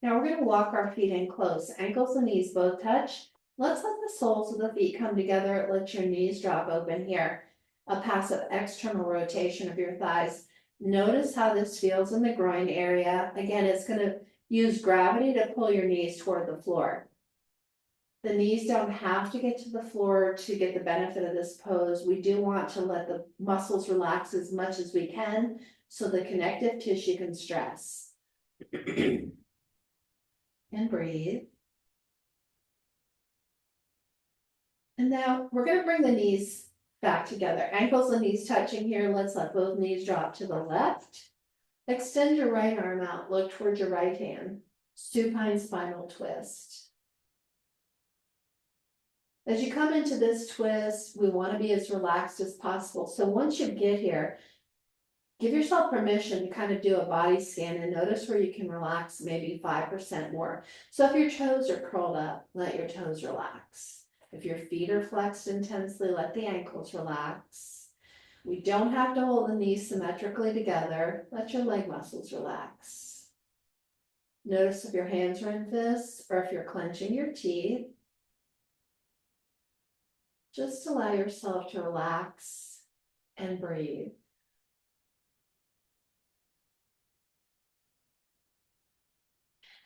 Now we're gonna walk our feet in close, ankles and knees both touch. Let's let the soles of the feet come together, let your knees drop open here. A passive external rotation of your thighs. Notice how this feels in the groin area. Again, it's gonna use gravity to pull your knees toward the floor. The knees don't have to get to the floor to get the benefit of this pose. We do want to let the muscles relax as much as we can so the connective tissue can stress. And breathe. And now we're going to bring the knees back together. Ankles and knees touching here. Let's let both knees drop to the left. Extend your right arm out. Look towards your right hand. Supine spinal twist. As you come into this twist, we want to be as relaxed as possible. So once you get here, give yourself permission to kind of do a body scan and notice where you can relax maybe 5% more. So if your toes are curled up, let your toes relax. If your feet are flexed intensely, let the ankles relax. We don't have to hold the knees symmetrically together. Let your leg muscles relax. Notice if your hands are in fists or if you're clenching your teeth. Just allow yourself to relax and breathe.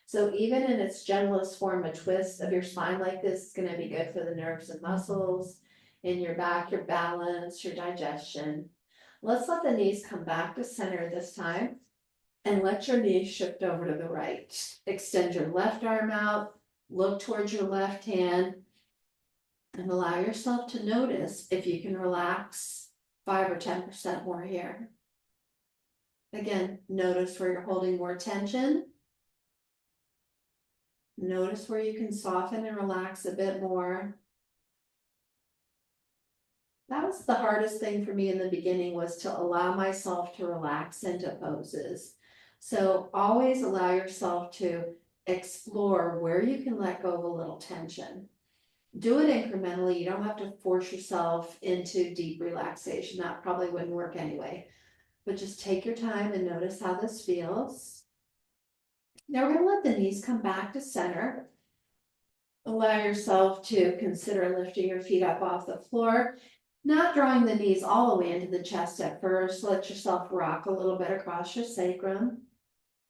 So even in its gentlest form, a twist of your spine like this is going to be good for the nerves and muscles in your back, your balance, your digestion. Let's let the knees come back to center this time and let your knees shift over to the right. Extend your left arm out, look towards your left hand, and allow yourself to notice if you can relax 5 or 10% more here. Again, notice where you're holding more tension. Notice where you can soften and relax a bit more. That was the hardest thing for me in the beginning, was to allow myself to relax into poses. So always allow yourself to explore where you can let go of a little tension. Do it incrementally. You don't have to force yourself into deep relaxation. That probably wouldn't work anyway. But just take your time and notice how this feels. Now we're going to let the knees come back to center. Allow yourself to consider lifting your feet up off the floor, not drawing the knees all the way into the chest at first. Let yourself rock a little bit across your sacrum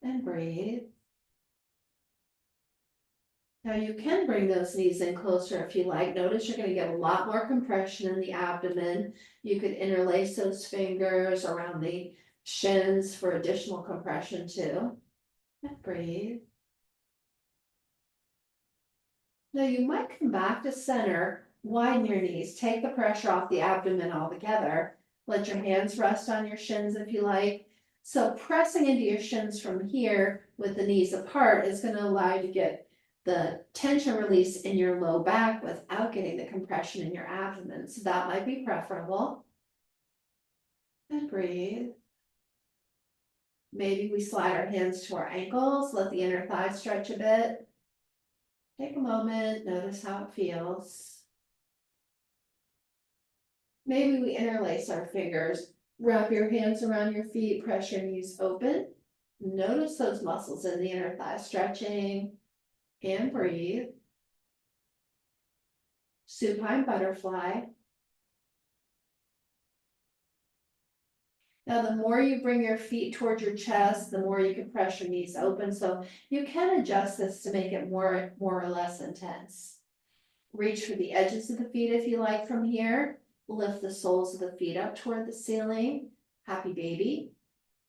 and breathe. Now you can bring those knees in closer if you like. Notice you're going to get a lot more compression in the abdomen. You could interlace those fingers around the shins for additional compression too. And breathe. Now you might come back to center, widen your knees, take the pressure off the abdomen altogether. Let your hands rest on your shins if you like. So pressing into your shins from here with the knees apart is going to allow you to get the tension release in your low back without getting the compression in your abdomen. So that might be preferable. And breathe. Maybe we slide our hands to our ankles, let the inner thigh stretch a bit. Take a moment, notice how it feels. Maybe we interlace our fingers, wrap your hands around your feet, press your knees open. Notice those muscles in the inner thigh stretching, and breathe. Supine butterfly. Now, the more you bring your feet towards your chest, the more you can press your knees open. So you can adjust this to make it more or less intense. Reach for the edges of the feet if you like from here. Lift the soles of the feet up toward the ceiling. Happy baby.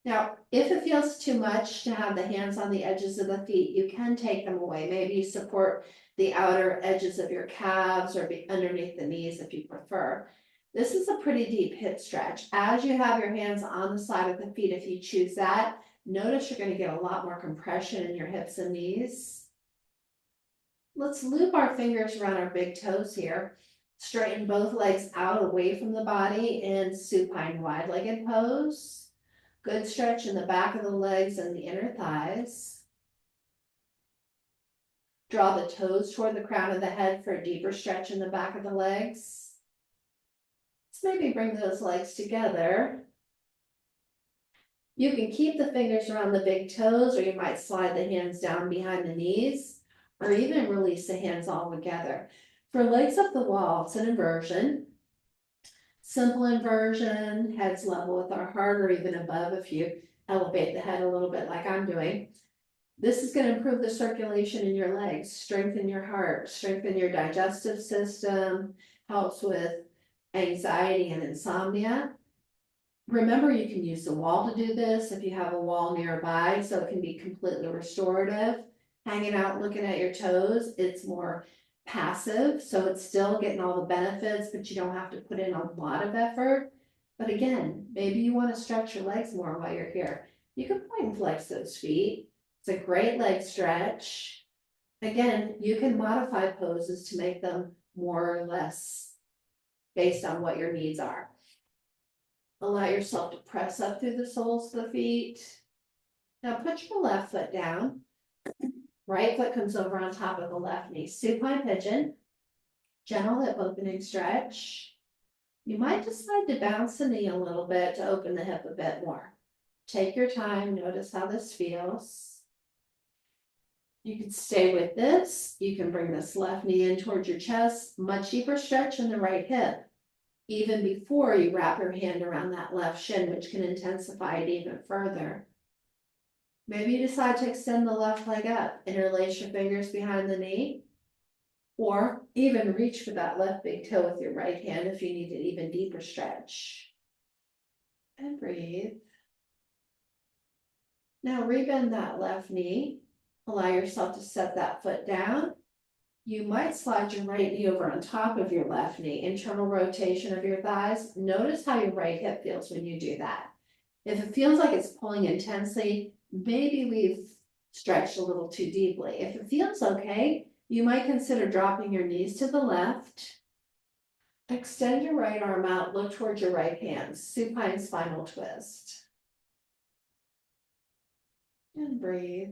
Now, if it feels too much to have the hands on the edges of the feet, you can take them away. Maybe you support the outer edges of your calves or be underneath the knees if you prefer. This is a pretty deep hip stretch. As you have your hands on the side of the feet, if you choose that, notice you're going to get a lot more compression in your hips and knees. Let's loop our fingers around our big toes here. Straighten both legs out away from the body in supine wide-legged pose. Good stretch in the back of the legs and the inner thighs. Draw the toes toward the crown of the head for a deeper stretch in the back of the legs. Let's maybe bring those legs together. You can keep the fingers around the big toes, or you might slide the hands down behind the knees, or even release the hands all together. For legs up the wall, it's an inversion. Simple inversion, heads level with our heart or even above if you elevate the head a little bit like I'm doing. This is going to improve the circulation in your legs, strengthen your heart, strengthen your digestive system, helps with anxiety and insomnia. Remember, you can use the wall to do this if you have a wall nearby, so it can be completely restorative. Hanging out, looking at your toes, it's more passive, so it's still getting all the benefits, but you don't have to put in a lot of effort. But again, maybe you want to stretch your legs more while you're here. You can point and flex those feet. It's a great leg stretch. Again, you can modify poses to make them more or less based on what your needs are. Allow yourself to press up through the soles of the feet. Now put your left foot down. Right foot comes over on top of the left knee. Supine pigeon. Gentle hip opening stretch. You might decide to bounce the knee a little bit to open the hip a bit more. Take your time. Notice how this feels. You can stay with this. You can bring this left knee in towards your chest. Much deeper stretch in the right hip, even before you wrap your hand around that left shin, which can intensify it even further. Maybe you decide to extend the left leg up, interlace your fingers behind the knee, or even reach for that left big toe with your right hand if you need an even deeper stretch. And breathe. Now rebend that left knee. Allow yourself to set that foot down. You might slide your right knee over on top of your left knee, internal rotation of your thighs. Notice how your right hip feels when you do that. If it feels like it's pulling intensely, maybe we've stretched a little too deeply. If it feels okay, you might consider dropping your knees to the left. Extend your right arm out, look towards your right hand, supine spinal twist. And breathe.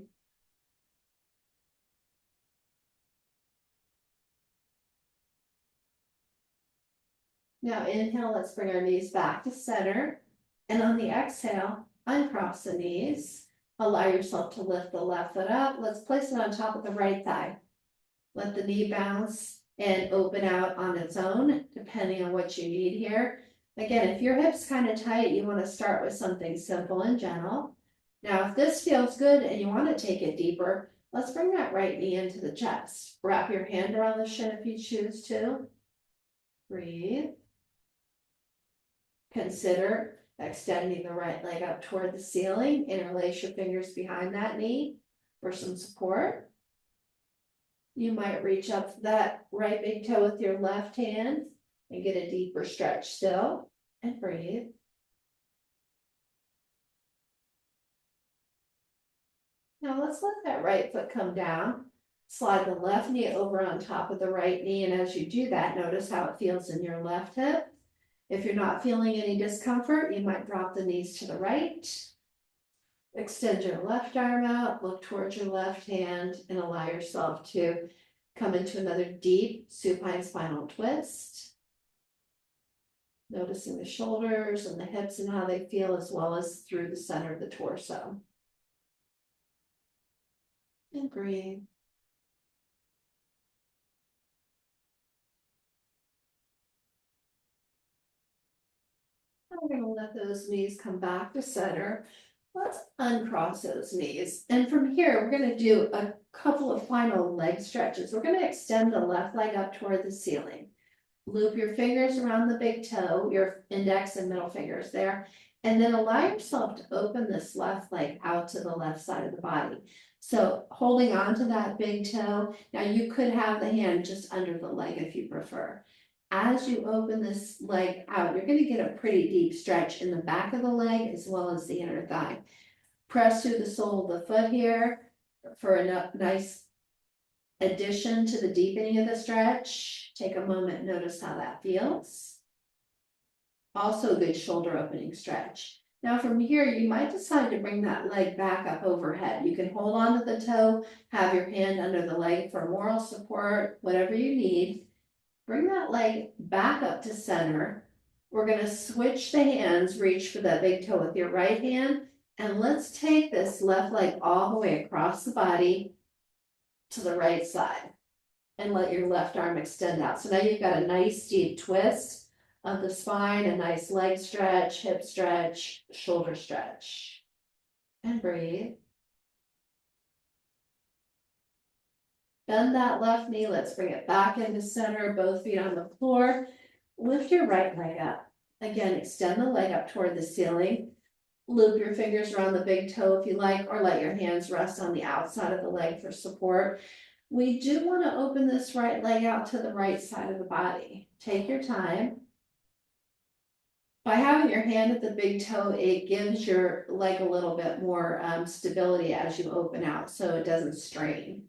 Now inhale, let's bring our knees back to center. And on the exhale, uncross the knees. Allow yourself to lift the left foot up. Let's place it on top of the right thigh. Let the knee bounce and open out on its own, depending on what you need here. Again, if your hip's kind of tight, you want to start with something simple and gentle. Now, if this feels good and you want to take it deeper, let's bring that right knee into the chest. Wrap your hand around the shin if you choose to. Breathe. Consider extending the right leg up toward the ceiling. Interlace your fingers behind that knee for some support. You might reach up to that right big toe with your left hand and get a deeper stretch still. And breathe. Now let's let that right foot come down. Slide the left knee over on top of the right knee, and as you do that, notice how it feels in your left hip. If you're not feeling any discomfort, you might drop the knees to the right. Extend your left arm out, look towards your left hand, and allow yourself to come into another deep supine spinal twist. Noticing the shoulders and the hips and how they feel, as well as through the center of the torso. And breathe. We're going to let those knees come back to center. Let's uncross those knees. And from here, we're going to do a couple of final leg stretches. We're going to extend the left leg up toward the ceiling. Loop your fingers around the big toe, your index and middle fingers there, and then allow yourself to open this left leg out to the left side of the body. So holding on to that big toe. Now you could have the hand just under the leg if you prefer. As you open this leg out, you're gonna get a pretty deep stretch in the back of the leg as well as the inner thigh. Press through the sole of the foot here for a nice addition to the deepening of the stretch. Take a moment, notice how that feels. Also a good shoulder opening stretch. Now from here, you might decide to bring that leg back up overhead. You can hold on to the toe, have your hand under the leg for moral support, whatever you need. Bring that leg back up to center. We're gonna switch the hands, reach for that big toe with your right hand, and let's take this left leg all the way across the body to the right side. And let your left arm extend out. So now you've got a nice deep twist of the spine, a nice leg stretch, hip stretch, shoulder stretch. And breathe. Bend that left knee, let's bring it back into center, both feet on the floor. Lift your right leg up. Again, extend the leg up toward the ceiling. Loop your fingers around the big toe if you like, or let your hands rest on the outside of the leg for support. We do want to open this right leg out to the right side of the body. Take your time. By having your hand at the big toe, it gives your leg a little bit more stability as you open out, so it doesn't strain.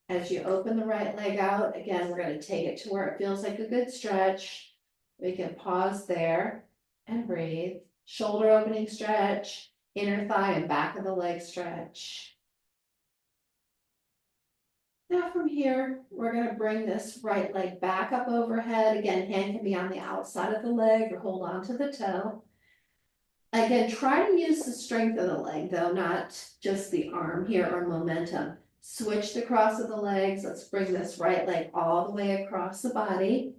As you open the right leg out, again, we're going to take it to where it feels like a good stretch. We can pause there and breathe. Shoulder opening stretch, inner thigh and back of the leg stretch. Now from here, we're going to bring this right leg back up overhead. Again, hand can be on the outside of the leg or hold on to the toe. Again, try to use the strength of the leg though, not just the arm here or momentum. Switch the cross of the legs. Let's bring this right leg all the way across the body.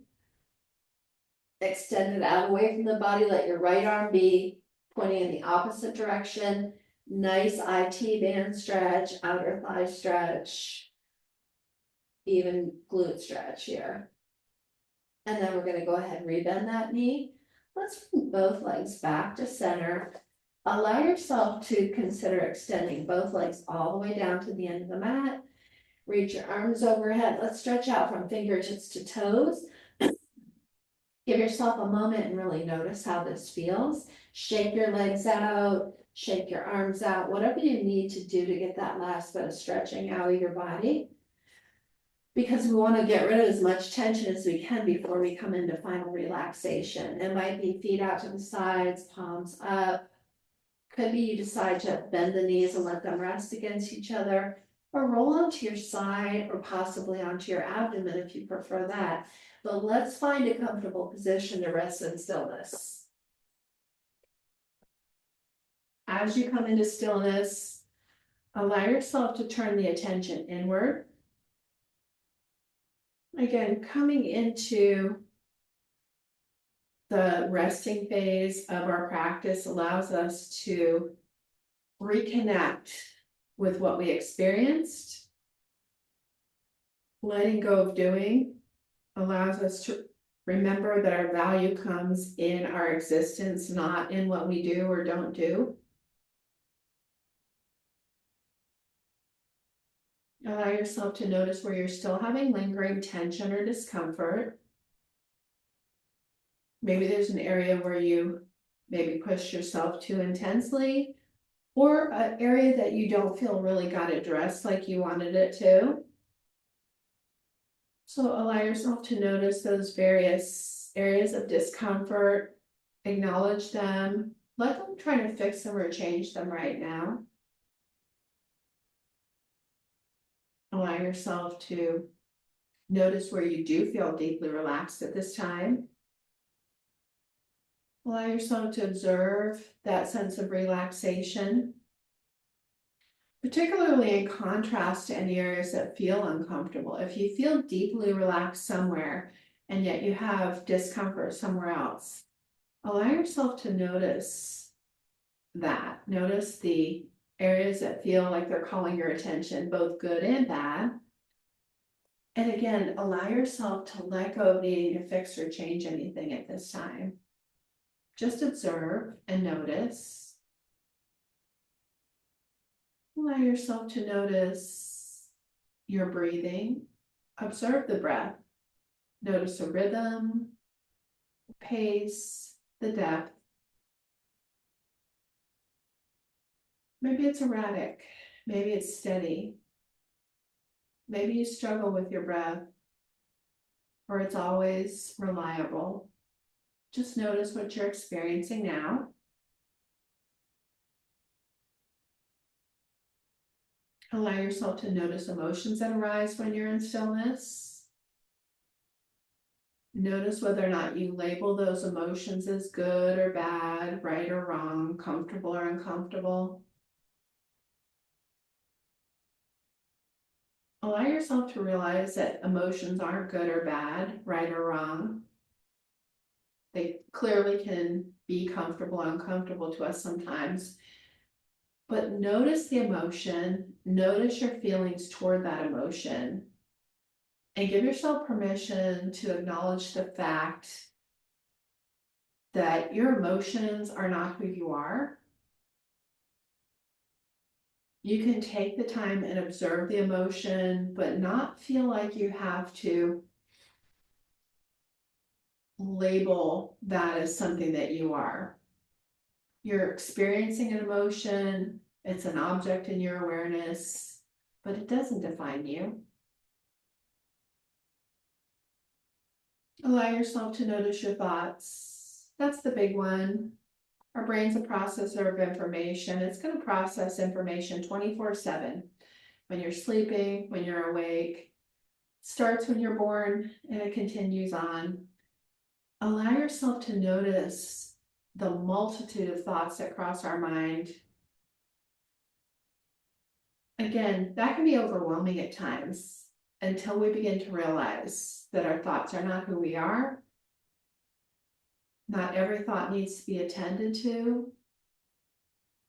Extend it out away from the body. Let your right arm be pointing in the opposite direction. Nice IT band stretch, outer thigh stretch. Even glute stretch here. And then we're going to go ahead and rebend that knee. Let's bring both legs back to center. Allow yourself to consider extending both legs all the way down to the end of the mat. Reach your arms overhead. Let's stretch out from fingertips to toes. Give yourself a moment and really notice how this feels. Shake your legs out, shake your arms out, whatever you need to do to get that last bit of stretching out of your body. Because we want to get rid of as much tension as we can before we come into final relaxation. It might be feet out to the sides, palms up. Could be you decide to bend the knees and let them rest against each other, or roll onto your side or possibly onto your abdomen if you prefer that. But let's find a comfortable position to rest in stillness. As you come into stillness, allow yourself to turn the attention inward. Again, coming into the resting phase of our practice allows us to reconnect with what we experienced. Letting go of doing allows us to remember that our value comes in our existence, not in what we do or don't do. Allow yourself to notice where you're still having lingering tension or discomfort. Maybe there's an area where you maybe push yourself too intensely, or an area that you don't feel really got addressed like you wanted it to. So allow yourself to notice those various areas of discomfort, acknowledge them, let them try to fix them or change them right now. Allow yourself to notice where you do feel deeply relaxed at this time. Allow yourself to observe that sense of relaxation, particularly in contrast to any areas that feel uncomfortable. If you feel deeply relaxed somewhere and yet you have discomfort somewhere else, allow yourself to notice that. Notice the areas that feel like they're calling your attention, both good and bad. And again, allow yourself to let go of needing to fix or change anything at this time. Just observe and notice. Allow yourself to notice your breathing. Observe the breath. Notice the rhythm, pace, the depth. Maybe it's erratic, maybe it's steady. Maybe you struggle with your breath, or it's always reliable. Just notice what you're experiencing now. Allow yourself to notice emotions that arise when you're in stillness. Notice whether or not you label those emotions as good or bad, right or wrong, comfortable or uncomfortable. Allow yourself to realize that emotions aren't good or bad, right or wrong. They clearly can be comfortable or uncomfortable to us sometimes. But notice the emotion, notice your feelings toward that emotion, and give yourself permission to acknowledge the fact that your emotions are not who you are. You can take the time and observe the emotion, but not feel like you have to label that as something that you are. You're experiencing an emotion, it's an object in your awareness, but it doesn't define you. Allow yourself to notice your thoughts. That's the big one. Our brain's a processor of information. It's going to process information 24/7. When you're sleeping, when you're awake. Starts when you're born and it continues on. Allow yourself to notice the multitude of thoughts that cross our mind. Again, that can be overwhelming at times until we begin to realize that our thoughts are not who we are. Not every thought needs to be attended to.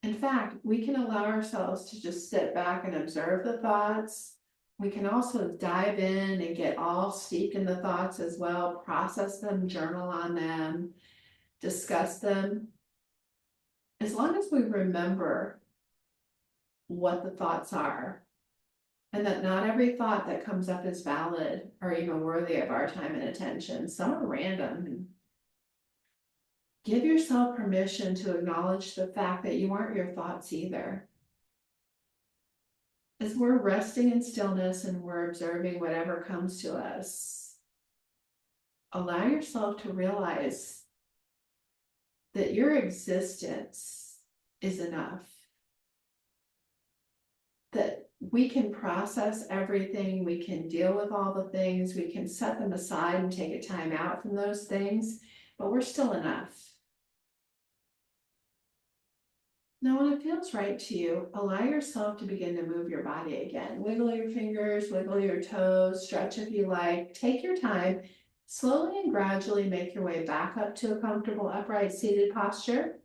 In fact, we can allow ourselves to just sit back and observe the thoughts. We can also dive in and get all steeped in the thoughts as well, process them, journal on them, discuss them. As long as we remember what the thoughts are, and that not every thought that comes up is valid or even worthy of our time and attention. Some are random. Give yourself permission to acknowledge the fact that you aren't your thoughts either. As we're resting in stillness and we're observing whatever comes to us, allow yourself to realize that your existence is enough. That we can process everything, we can deal with all the things, we can set them aside and take a time out from those things, but we're still enough. Now, when it feels right to you, allow yourself to begin to move your body again. Wiggle your fingers, wiggle your toes, stretch if you like. Take your time. Slowly and gradually make your way back up to a comfortable upright seated posture.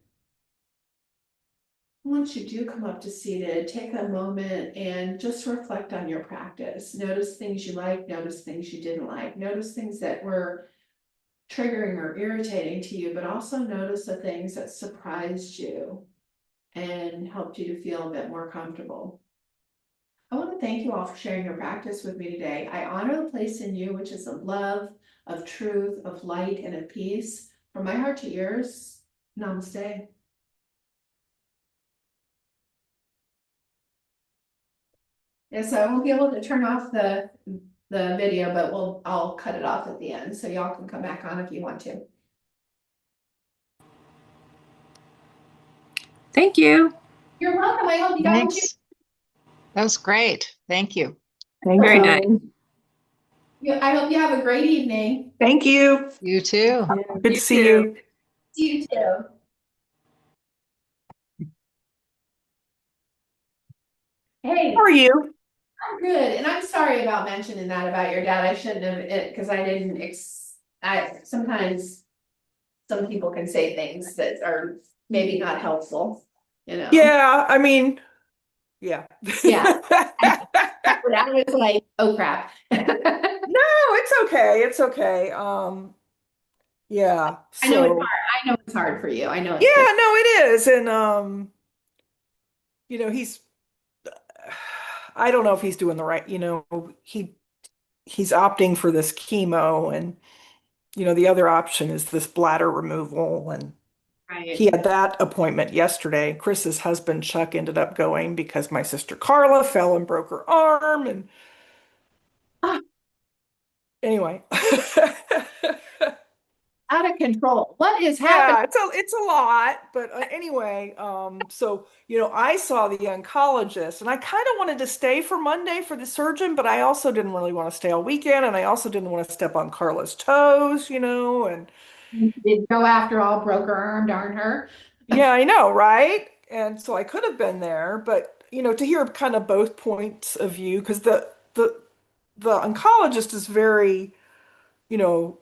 Once you do come up to seated, take a moment and just reflect on your practice. Notice things you like, notice things you didn't like, notice things that were triggering or irritating to you, but also notice the things that surprised you and helped you to feel a bit more comfortable. I want to thank you all for sharing your practice with me today. I honor the place in you, which is of love, of truth, of light, and of peace. From my heart to yours, namaste. Yeah, so I won't be able to turn off the video, but I'll cut it off at the end, so y'all can come back on if you want to. Thank you. You're welcome. I hope you got what you. Thanks. That was great. Thank you. Thanks, Very nice. Ellen. I hope you have a great evening. Thank you. You too. Good to You see too. you. You too. Hey, How are you? I'm good, and I'm sorry about mentioning that about your dad. I shouldn't have it because I didn't. I sometimes some people can say things that are maybe not helpful. Yeah, I mean, yeah. Yeah. But I was like, oh crap. No, it's okay. It's okay. Yeah. I know it's So, hard. I know it's hard for you. I know yeah, it's difficult. no, it is. And he's I don't know if he's doing the right, he's opting for this chemo and the other option is this bladder removal. And he Right. had that appointment yesterday. Chris's husband, Chuck, ended up going because my sister Carla fell and broke her arm. And Ah, anyway, out of control. What is happening? yeah, it's a lot, but anyway, so I saw the oncologist, and I kind of wanted to stay for Monday for the surgeon, but I also didn't really want to stay all weekend, and I also didn't want to step on Carla's toes, and Did go after all, broke her arm, darn her. yeah, I know, right? And so I could have been there, but to hear kind of both points of view, because the oncologist is very, you know,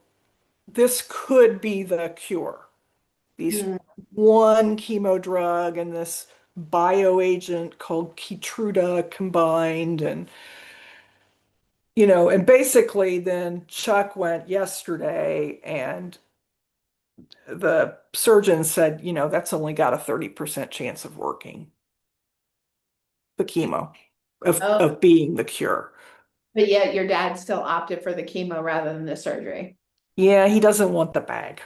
this could be the cure. These Mm. one chemo drug and this bioagent called Keytruda combined, and basically then Chuck went yesterday and the surgeon said, that's only got a 30% chance of working, the chemo, of Oh, of being the cure. but yet your dad still opted for the chemo rather than the surgery. Yeah, he doesn't want the bag.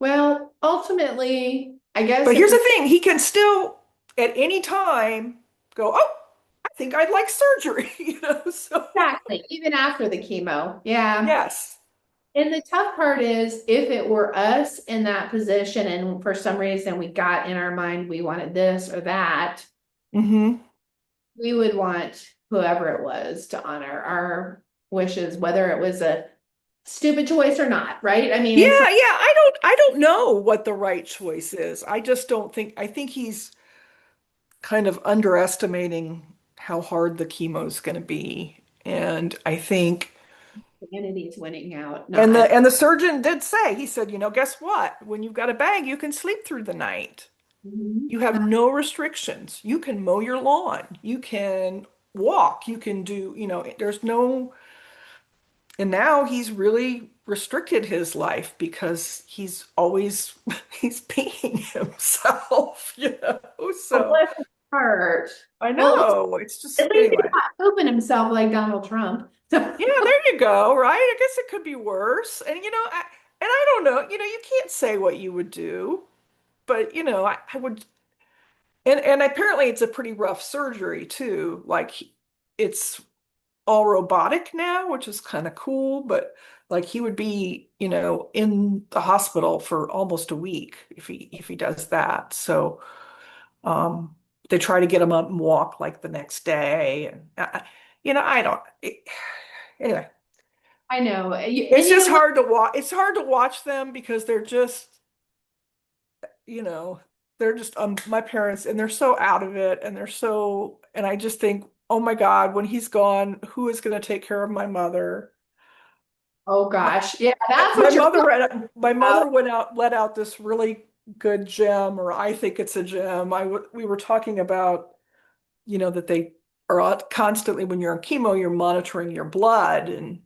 Well, ultimately, I guess But if here's we the thing, he can still at any time go, oh, I think I'd like surgery, so exactly, even after the chemo. Yeah. yes. And the tough part is if it were us in that position and for some reason we got in our mind we wanted this or that, Hmm. we would want whoever it was to honor our wishes, whether it was a stupid choice or not, right? I mean, Yeah, it's like, yeah, I don't know what the right choice is. I just don't think I think he's kind of underestimating how hard the chemo is going to be. And I think humanity's winning out. and Not, the surgeon did say, he said, guess what? When you've got a bag, you can sleep through the night. Mhm. You have no restrictions. You can mow your lawn. You can walk. You can do, there's no, and now he's really restricted his life because he's always he's peeing himself, Oh, So bless his heart. I Well, know. It's at just least he's anyway. not pooping himself like Donald Trump. So, Yeah, there you go, right? I guess it could be worse. And I don't know, you can't say what you would do, but I would, and apparently it's a pretty rough surgery too. Like it's all robotic now, which is kind of cool, but like he would be, in the hospital for almost a week if he does that. So they try to get him up and walk like the next day. And I don't anyway, I know. And it's you just know what? hard to watch. It's hard to watch them because you know, they're just my parents and they're so out of it and and I just think, oh my God, when he's gone, who is going to take care of my mother? Oh My, gosh. Yeah, that's my what you're mother talking my about. mother let out this really good gem, or I think it's a gem. We were talking about, that they are constantly when you're on chemo, you're monitoring your blood and